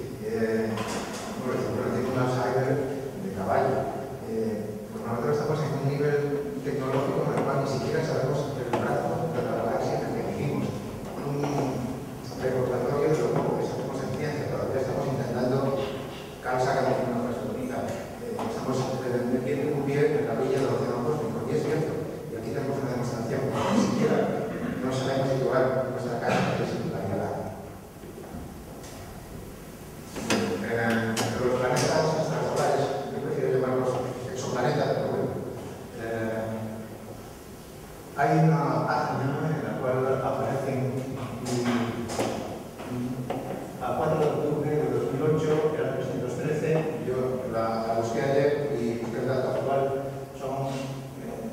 B: Por ejemplo, tengo una cyber de caballo. Pues nosotros estamos en un nivel tecnológico en el cual ni siquiera sabemos el brazo de la galaxia en el que vivimos. Un recordatorio de lo poco que sabemos en ciencia. Todavía estamos intentando calzar una perspectiva. Estamos viendo un pie en la orilla del océano cósmico, y es cierto. Y aquí tenemos una demostración. Ni siquiera no sabemos situar nuestra casa en la galaxia. Pero los planetas extrasolares, yo prefiero llamarlos exoplanetas, pero bueno. Hay una página en la cual aparecen a 4 de octubre de 2008, era 313, yo la busqué ayer y busqué el dato actual, son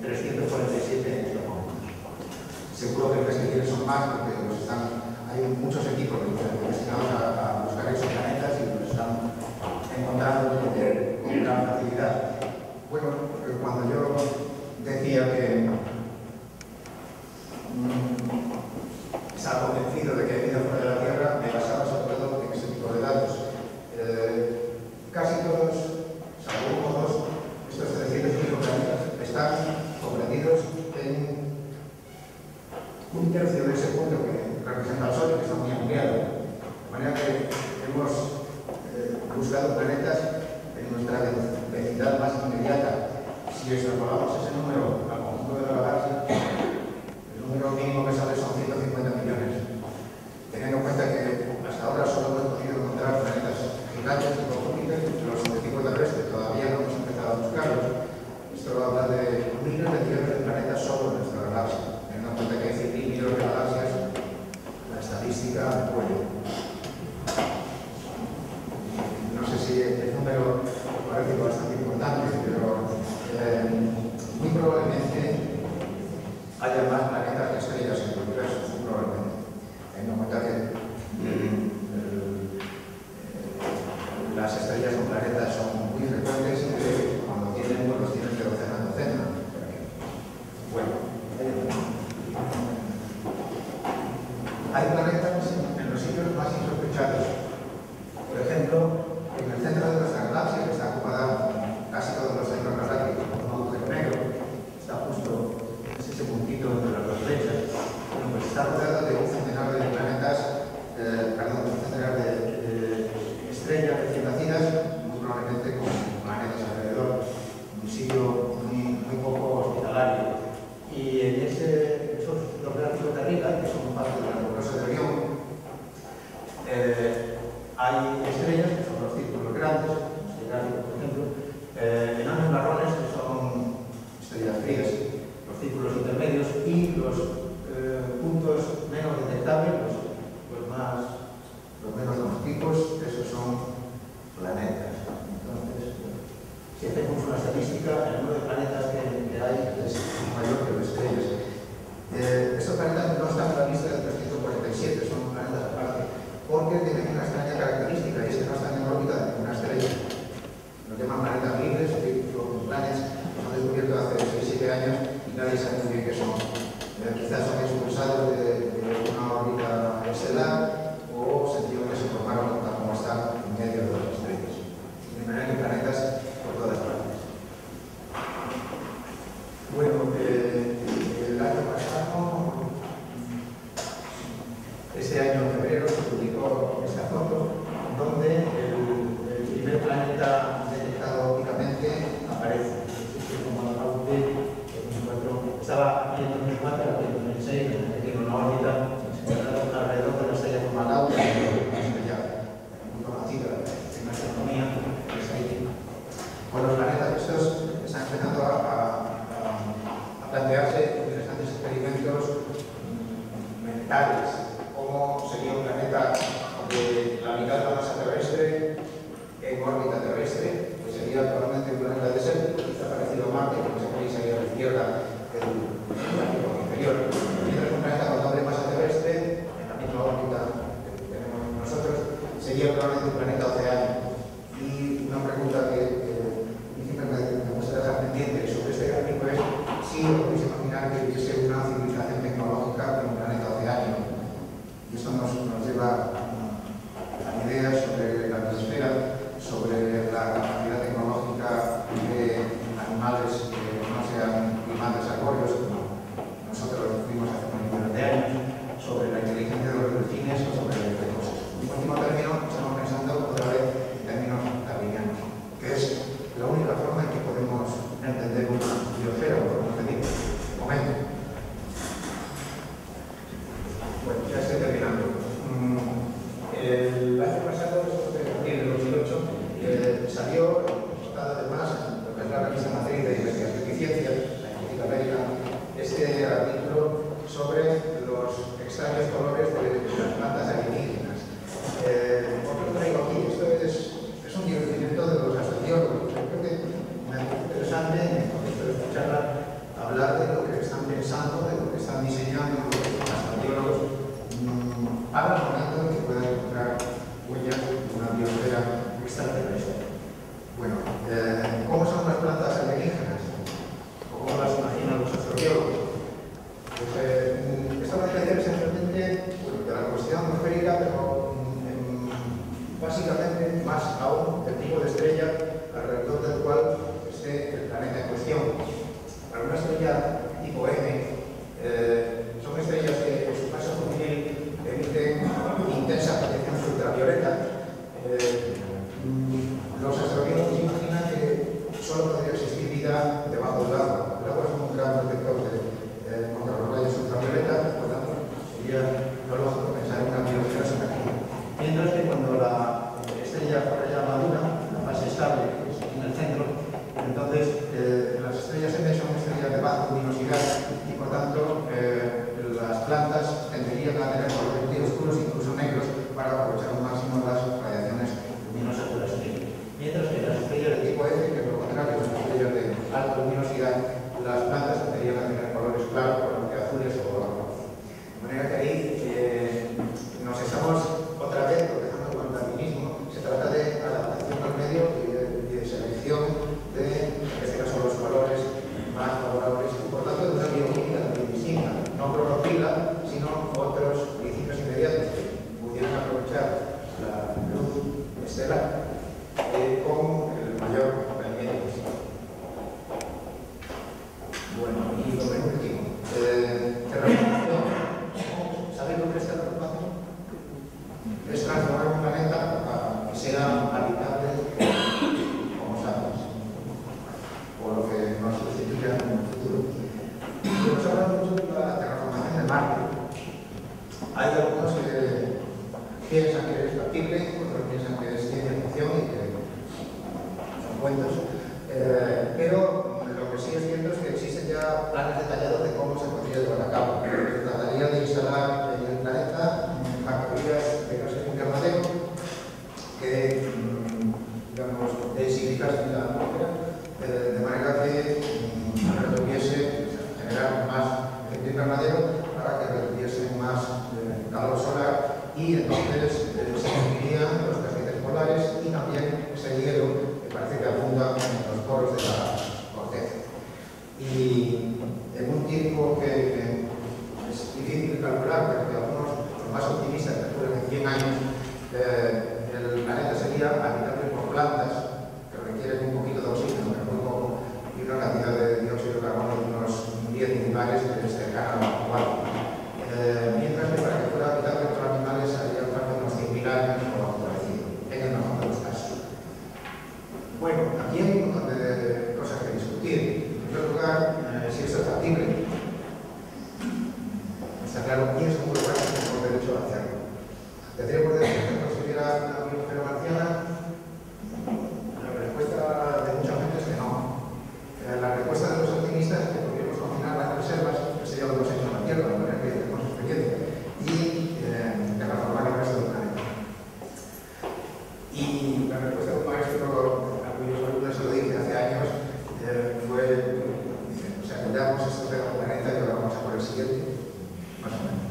B: 347 en este momento. Seguro que el mes que viene son más porque hay muchos equipos destinados a buscar exoplanetas y los están encontrando con gran facilidad. Bueno, cuando yo decía que estaba convencido de que hay vida fuera de la Tierra, me basaba sobre todo en ese tipo de datos. Casi todos, salvo uno o dos, estos 305 planetas están comprendidos en un tercio de ese punto que representa al Sol, que está muy ampliado. De manera que hemos buscado planetas en nuestra vecindaad más inmediata. Si extrapolamos ese número al conjunto de la galaxia, el número mínimo que sale son 150 millones. Teniendo en cuenta que hasta ahora solo hemos podido encontrar planetas gigantes tipo Júpiter, los de tipo terrestre todavía no hemos empezado a buscarlos. Esto habla de miles de millones de planetas solo en nuestra galaxia. Teniendo en cuenta que hay 100.000 millones de galaxias, la estadística me puede. No sé si el número parece bastante importante, pero muy probablemente haya más planetas que estrellas en el universo, muy probablemente. Teniendo en cuenta que las estrellas o planetas son muy frecuentes y que cuando tienen, pues los tienen de docena en docena. Bueno, hay planetas en los sitios más insospechados. Por ejemplo, en el centro de nuestra galaxia, que está ocupada casi todos los centros galácticos por un agujero negro, está justo ese puntito entre las dos flechas, bueno, pues está rodeado de un centenar de planetas, un centenar de estrellas recién nacidas, muy probablemente característica, el número de planetas que hay es mayor que de estrellas. Estos planetas no están en la lista de 347, son planetas aparte, porque tienen una extraña característica, y es que no están en órbita de ninguna estrella. Los llaman planetas libres, floating planets, los han descubierto hace 6-7 años y nadie sabe muy bien qué son. Quizás son expulsados de una órbita estelar o sencillamente se formaron como están en medio de las estrellas. De manera que planetas por todas partes. Bueno, el año pasado, este año en febrero, se publicó esta foto donde el primer planeta detectado ópticamente aparece. Como la estaba aquí en 2004, aquí en 2006, tiene una órbita alrededor de la estrella Fomalhaut, una estrella muy conocida en la astronomía, es ahí. Con los planetas estos están empezando a plantearse interesantes experimentos mentales. ¿Cómo sería un planeta de la mitad de la masa terrestre en órbita terrestre? Pues sería probablemente un planeta desértico, quizá parecido a Marte, como veis ahí a la izquierda el gráfico inferior. Mientras un planeta con doble masa terrestre, en la misma órbita que tenemos nosotros, sería probablemente un planeta oceánico. Y una pregunta que siempre me gusta dejar pendiente sobre este gráfico es si os podéis imaginar que hubiese una civilización tecnológica en un planeta oceánico. Y esto nos lleva a ideas sobre la biosfera, sobre la capacidad tecnológica de animales que no sean primates arbóreos, como nosotros fuimos hace unos millones de años, sobre la inteligencia de los delfines o sobre las cosas. En último término, estamos pensando otra vez en términos darwinianos, que es la única forma en que podemos entender una biosfera, o podemos decir, de momento. Bueno, ya estoy terminando. El año pasado, en abril de 2008, salió portada de más, lo que es la revista Matriz de Investigación y Ciencia, la científica médica, este artículo sobre los extraños colores de las plantas alienígenas. ¿Por qué lo traigo aquí? Esto es un divertimento de los astrobiólogos. Yo creo que me parece interesante, en el contexto de esta charla, hablar de lo que están pensando, de lo que están diseñando los astrobiólogos para el momento en que puedan encontrar huellas de una biosfera extraterrestre. Bueno, ¿cómo son las plantas alienígenas? ¿O cómo las imaginan los astrobiólogos? Pues esto va a depender esencialmente de la cuestión atmosférica, pero básicamente más aún del tipo de estrella alrededor del cual esté el planeta en cuestión. Para una estrella tipo M, son estrellas que en su paso juvenil emiten intensa radiación ultravioleta. Los astrobiólogos imaginan que solo podría existir vida debajo del agua. El agua es un gran detector contra los rayos ultravioleta, por lo tanto sería lo lógico pensar en una biosfera sumergida. Mientras que cuando la estrella fuera ya madura, la fase estable, que es aquí en el centro, entonces las estrellas M son estrellas de baja luminosidad y por tanto las plantas tenderían a tener colores muy oscuros, incluso negros, para aprovechar al máximo las radiaciones luminosas de la estrella. Mientras que las estrellas de tipo F, que es lo contrario, son estrellas de alta luminosidad, las plantas tenderían a tener colores claros, colores azules o rojos. De manera que ahí nos estamos otra vez protejando con el darwinismo. Se trata de adaptación al medio y de selección de, en este caso, los colores más favorables y por tanto de una bioquímica también distinta, no clorofila, sino otros principios inmediatos que pudieran aprovechar la luz estelar con el mayor rendimiento posible. Bueno, y lo último, terraformación. ¿Sabéis lo que es terraformación? Es transformar un planeta a que sea habitable como sapiens, o lo que nos constituya en el futuro. Nos habla mucho de la terraformación de Marte. Hay algunos que piensan que es factible, otros piensan que es ciencia ficción y que son cuentos. Pero lo que sí es cierto es que existen ya planes detallados de cómo se podría llevar a cabo. Se trataría de instalar en el planeta factorías de gases invernadero que, digamos, densificasen la atmósfera, de manera que retuviese, generar más efecto invernadero para que retuviesen más calor solar y entonces se extinguirían los casquetes polares y también ese hielo que parece que abunda en los poros de la corteza. Y en un tiempo que es difícil de calcular, pero que algunos, los más optimistas, calculan que en 100 años el planeta sería habitable por plantas que requieren un poquito de oxígeno, pero muy poco, y una cantidad de dióxido de carbono de unos 10 milibares que es cercana a lo cual. Mientras que para que fuera habitable por animales haría falta unos 100.000 años o algo parecido, en el mejor de los casos. Bueno, aquí hay un montón de cosas que discutir. En primer lugar, si esto es factible. Está claro quiénes son los lugares que tenemos derecho a hacerlo. Tendríamos derecho a que no se hubiera una biosfera marciana. La respuesta de mucha gente es que no. La respuesta de los optimistas es que podríamos confinar las reservas, que sería lo que hemos hecho en la Tierra, de manera que tenemos experiencia, y transformar el resto del planeta. Y la respuesta de un maestro a cuyos alumnos se lo dije hace años fue: o sea, cuidamos esto del planeta y ahora vamos a por el siguiente, más o menos.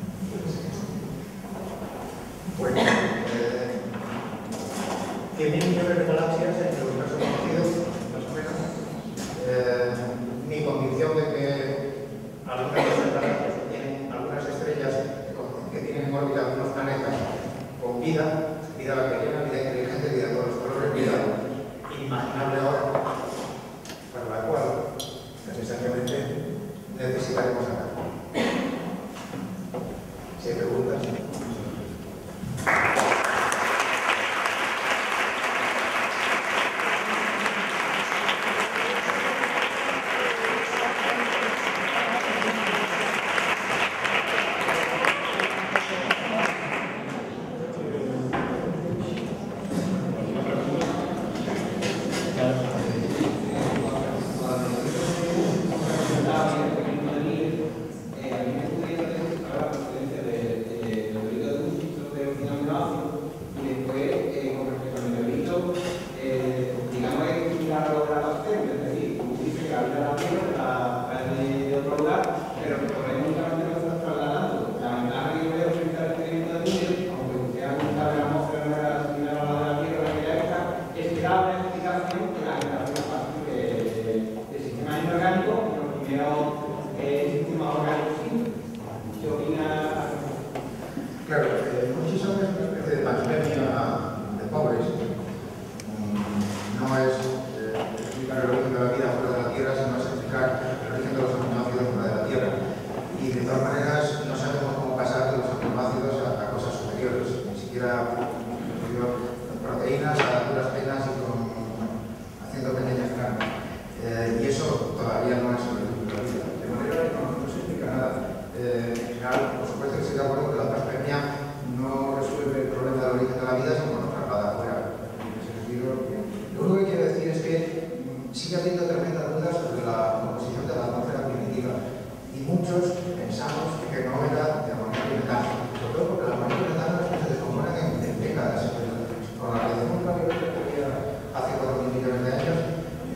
B: Bueno, 100.000 millones de galaxias entre los casos conocidos, más o menos. Mi convicción de que algunas de esas galaxias tienen algunas estrellas que tienen en órbita algunos planetas con vida bacteriana, vida inteligente, vida de todos los colores, vida inimaginable ahora, para la cual necesariamente necesitaremos hablar. Si hay preguntas. Claro, Murchison es una especie de pandemia de pobres. No es explicar el origen de la vida fuera de la Tierra, sino es explicar el origen de los aminoácidos fuera de la Tierra. Y de todas maneras no sabemos cómo pasar de los aminoácidos a cosas superiores, ni siquiera proteínas a duras penas y haciendo pequeñas carnes. Y eso todavía no es el origen de la vida. De manera que no se explica nada. En general, por supuesto que estoy de acuerdo que la transferencia no resuelve el problema del origen de la vida, sino nos traslada afuera. En ese sentido, lo único que quiero decir es que sigue habiendo tremendas dudas sobre la composición de la atmósfera primitiva y muchos pensamos que no era de amonio y metano, sobre todo porque la amonio y metano se descomponen en décadas. Con la radiación ultravioleta que había hace 4.000 millones de años,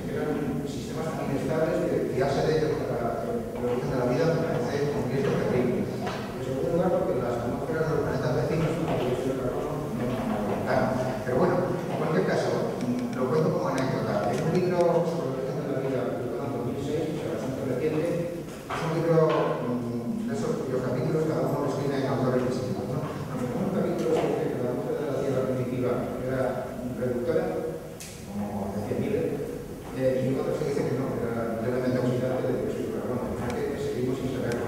B: eran sistemas tan inestables que fiarse de ellos para el origen de la vida me parece un riesgo terrible. En segundo lugar, porque las atmósferas de los planetas vecinos, como la dióxido de carbono, no aumentan. Pero bueno, en cualquier caso, lo cuento como anécdota. En un libro sobre el origen de la vida, publicado en 2006, o sea, bastante reciente, es un libro de esos cuyos capítulos cada uno lo escribe en autores distintos, ¿no? Un capítulo dice que la atmósfera de la Tierra primitiva era reductora, como decía Miller, y otro se dice que no, que era levemente oxidante de dióxido de carbono. O sea que seguimos sin saberlo.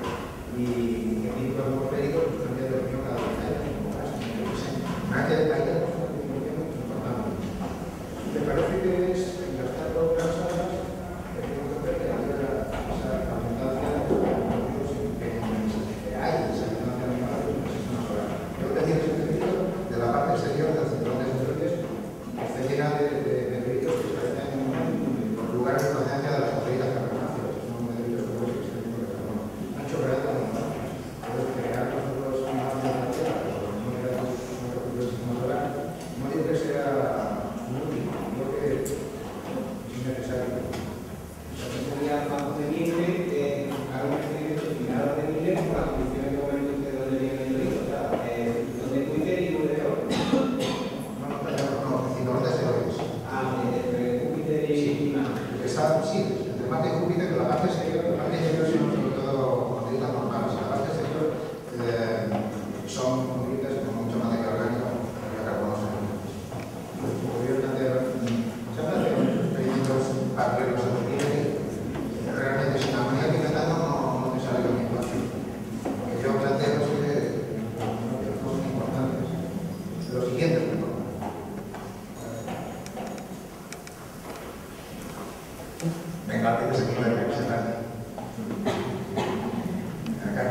B: Y el tipo atmosférico pues, cambia de opinión cada 10 años, como más, no sé. Hay tenemos una definición muy importante. Me parece que es gastar otras horas que tenemos que ver que hay esa abundancia de aminoácidos que hay, esa abundancia de aminoácidos en el sistema solar. Yo decía en ese sentido de la parte exterior del cinturón de asteroides que está llena de meteoritos que se hacen por lugares que hacen realidad, sí, entre Marte y Júpiter, pero la parte exterior son sobre todo materias normales. La parte exterior son moléculas con mucho materia orgánica, de carbono. Se habla de experimentos paralelos a lo que realmente sin amonía y metano no te sale lo mismo. Lo que yo planteo es que son importantes. Lo siguiente, venga, que se puede representar. Acá.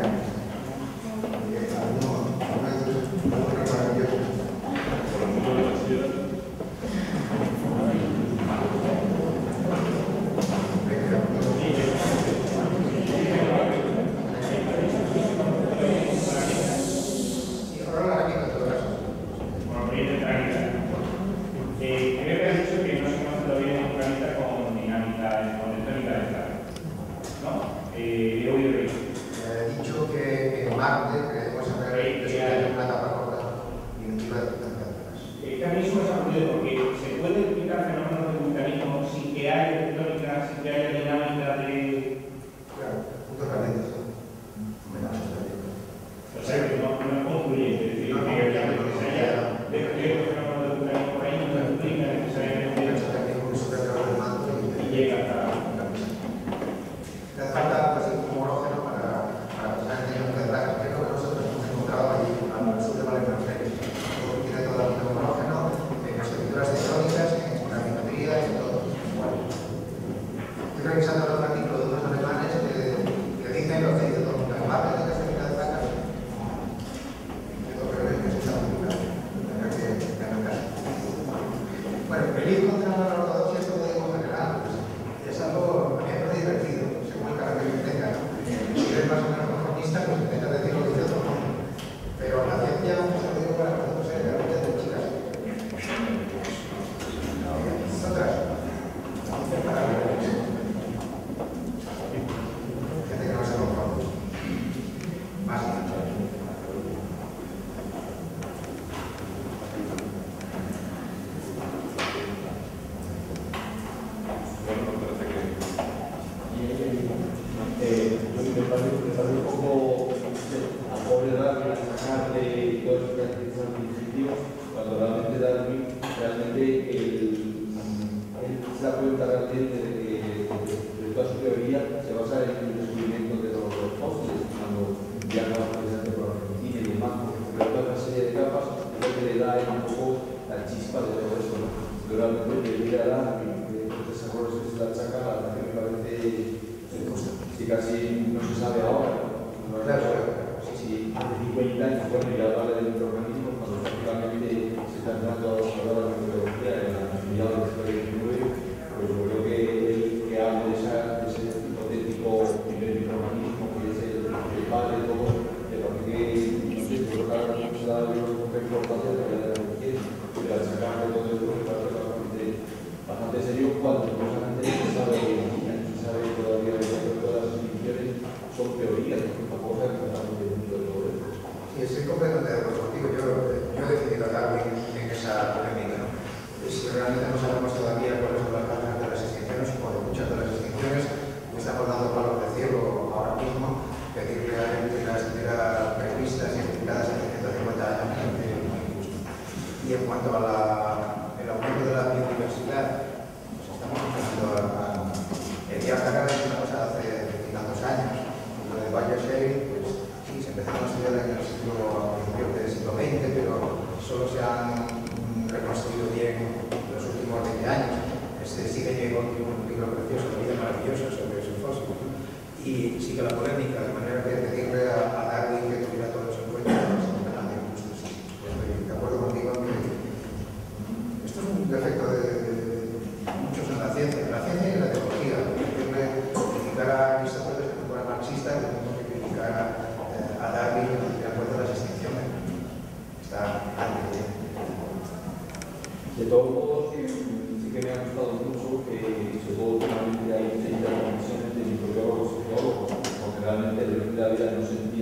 C: De todos modos, sí que me ha gustado mucho que sobre todo últimamente hay muchas intervenciones de microbiólogos y geólogos, porque realmente el origen de la vida no se entiende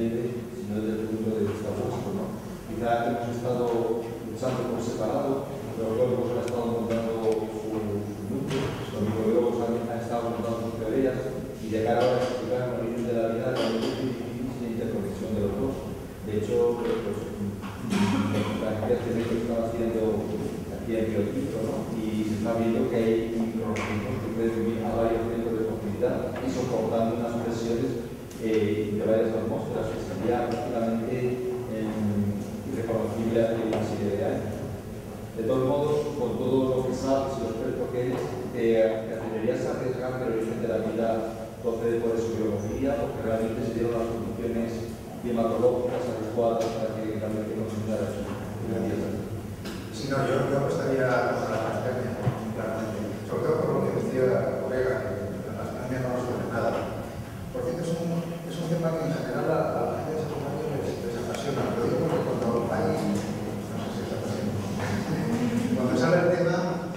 C: llegar a explicar el origen de la vida realmente es difícil sin interconexión de los dos. De hecho, pues, la investigación que estaba haciendo aquí en Biotipo, ¿no? Y se está viendo que hay microorganismos que pueden vivir a varios metros de profundidad y soportando unas presiones de varias atmósferas que sería prácticamente irreconocible hace una serie de años. De todos modos, con todo lo que sabes y lo experto que eres, te atreverías a arriesgar que el origen de la vida procede por su biología, porque realmente se dieron las condiciones climatológicas adecuadas para que realmente consumiera su vida.
B: Sí, no, yo apostaría a la panspermia, claramente. Sobre todo por lo que decía la colega, que la panspermia no nos duele nada. Por cierto, es un tema que en general a la gente de esos años les apasiona. Lo digo porque cuando hay, no sé si es apasiona, cuando sale el tema,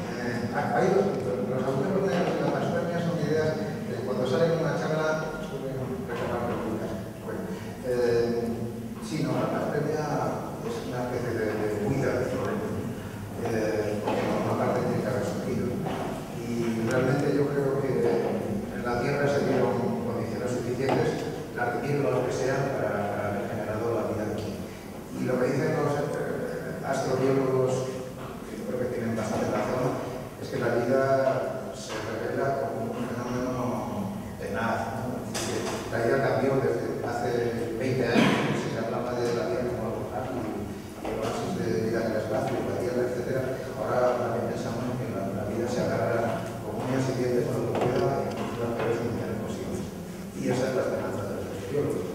B: hay los agujeros negros de la panspermia son ideas que cuando salen en una charla suelen reclamar preguntas. Bueno, sí, no, la panspermia es una especie de cuida del problema. Porque por una parte tiene que haber surgido. Y realmente yo creo que en la Tierra se dieron condiciones suficientes, las de o lo que sean, para haber generado la vida aquí. Y lo que dicen los astrobiólogos, que creo que tienen bastante razón, es que la vida se revela como un fenómeno tenaz, ¿no? La vida cambió desde hace 20 años, se hablaba de la vida como algo frágil, el oasis de vida en el espacio, la Tierra, etc. Ahora también pensamos que la vida se agarra con uñas y dientes cuando pueda y las peores condiciones posibles. Y esa es la esperanza de los biólogos.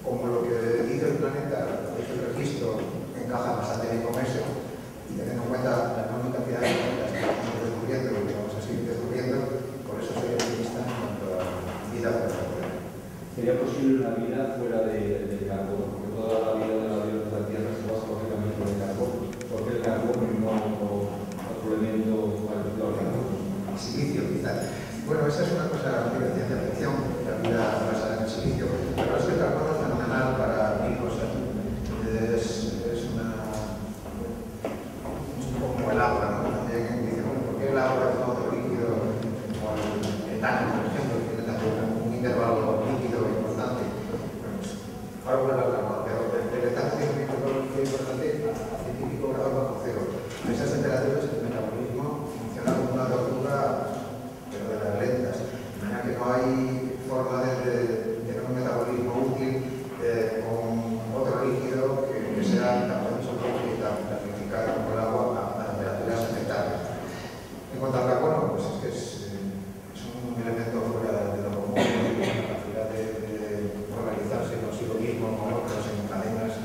B: Como lo que dice el planeta, el registro encaja bastante bien con eso, y teniendo en cuenta la enorme cantidad de planetas que estamos descubriendo y que vamos a seguir descubriendo, por eso soy optimista en cuanto a vida fuera de la Tierra.
C: ¿Sería posible una vida fuera del carbono? Porque toda la vida de la Tierra se basa lógicamente en el carbono. ¿Por qué el carbono y no otro elemento parecido al carbono?
B: Silicio, quizás. Bueno, esa es una cosa muy de ciencia ficción, la vida basada en el silicio, pero es que el carbono es fenomenal para mil cosas. Es un poco como el agua, ¿no? También dice, bueno, ¿por qué el agua es otro líquido como el etano, por ejemplo, que tiene también un intervalo líquido importante? Bueno, pues, ahora vuelve al carbono, pero el etano tiene un intervalo líquido importante a 100 grados bajo cero. A esas temperaturas el metabolismo funciona como una tortuga, pero de las lentas. De manera que no hay forma de tener un metabolismo útil con otro líquido que sea tan isotópico y tan clasificado como el agua a temperaturas aceptables. En cuanto al carbono, pues es que es un elemento fuera de lo común, la capacidad de organizarse consigo mismo con otros en cadenas,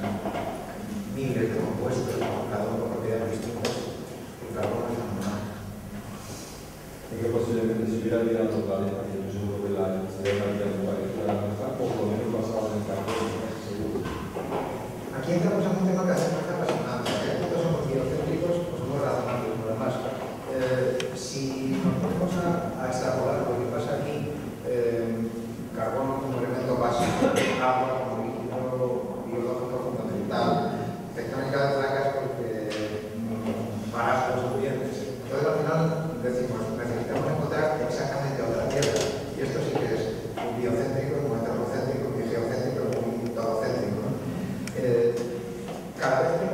B: miles de compuestos, cada uno con propiedades distintas. El carbono es fenomenal.
C: Y que posiblemente si hubiera vida en otro planeta, que yo seguro que la necesidad de la vida parecida a la nuestra, o por lo menos basada en el carbono, casi seguro.
B: Aquí entramos en un tema que hace falta apasionante. ¿Hasta qué punto somos biocéntricos o somos razonables? Por demás, si nos ponemos a extrapolar lo que pasa aquí, carbono como elemento básico, agua como líquido biológico fundamental, tectónica de placas porque para los ambientes. Entonces al final decimos, necesitamos encontrar exactamente otra Tierra. Y esto sí que es un biocéntrico, un antropocéntrico, un geocéntrico, un todocéntrico, ¿no? Cada vez que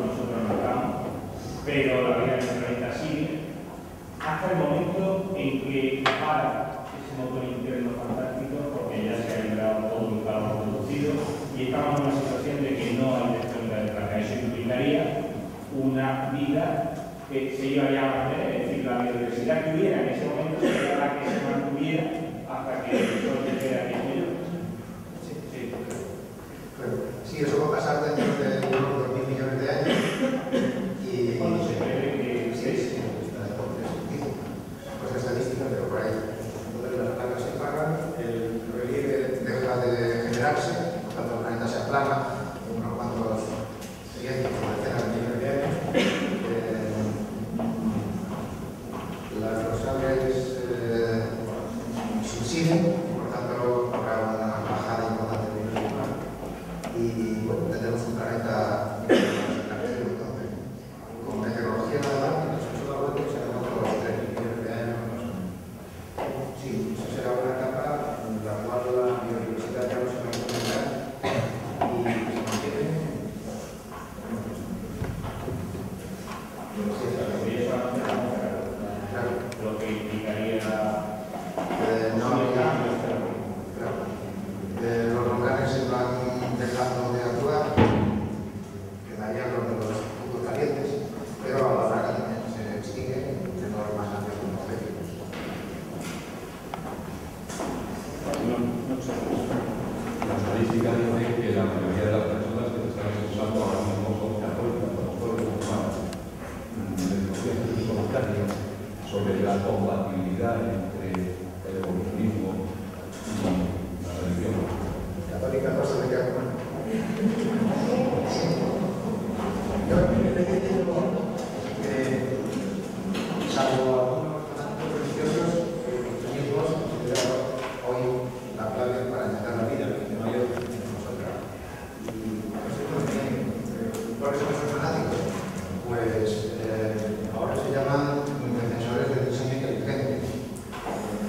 D: nosotros no estamos, pero la vida en el planeta sigue, hasta el momento en que para ese motor interno fantástico, porque ya se ha liberado todo el calor producido y estamos en una situación de que no hay tectónica de placa. Eso implicaría una vida que se iba a llamar, es decir, la biodiversidad que hubiera en ese momento sería la que se mantuviera hasta que el sol llegara aquí en ello.
B: Sí, eso va a pasar dentro de unos 2.000 millones de años. Y
D: ¿Cuándo se prevé que
B: sí, pues estadística, pero por ahí. Entonces las placas se apagan, el relieve deja de generarse, por tanto el planeta se aplana en unos cuantos cientos o decenas de millones de años. Las dorsales subsiden, por tanto habrá una bajada importante de nivel mar. Y bueno, tendremos un planeta entonces, con meteorología nada más, y nos vuelta y seremos otros 3 millones de años más o menos. Sí, eso será una etapa en la cual la biodiversidad ya no se va a encontrar y se mantiene.
D: lo que implicaría
B: los lugares se van dejando de actuar, quedarían los de los puntos calientes, pero a la larga también se extinguen en los más amplios atmosféricos.
E: La estadística dice que la mayoría de las personas que se están usando ahora mismo son católicas, apóstoles, humanas. Sobre la compatibilidad entre el evolucionismo y la religión.
B: Católica no se le queda con yo le digo que, salvo algunos fanáticos religiosos, el cristianismo es considerado hoy la clave para entender la vida, que no hay otra que nosotros. Y nosotros también, ¿cuáles son esos fanáticos? Pues ahora se llaman defensores del diseño inteligente.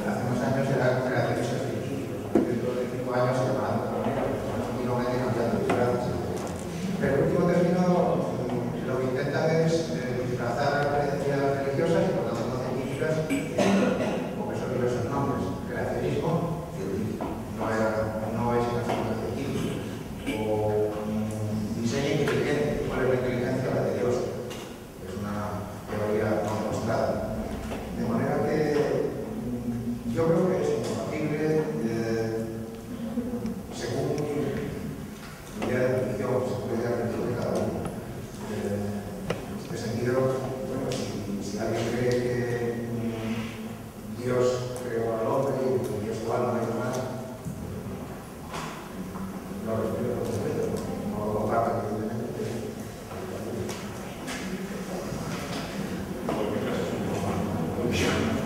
B: Hace unos años eran creacionistas científicos, dentro de 5 años se llamarán de otra manera, están continuamente cambiando de disfraces. Pero el último término lo que intentan es disfrazar creencias religiosas y por tanto no científicas, porque son diversos nombres. Creacionismo científico, no es creacionismo científico. O diseño inteligente, ¿cuál es la inteligencia? La de Dios. Es una teoría no demostrada. De manera que yo creo que es incompatible según la idea de religión, según la idea de religión de cada uno. En este sentido, bueno, si alguien cree que Dios creó al hombre y que Dios igual no hay más, lo respeto por completo, no lo comparto evidentemente.
A: en cualquier caso es un poco más.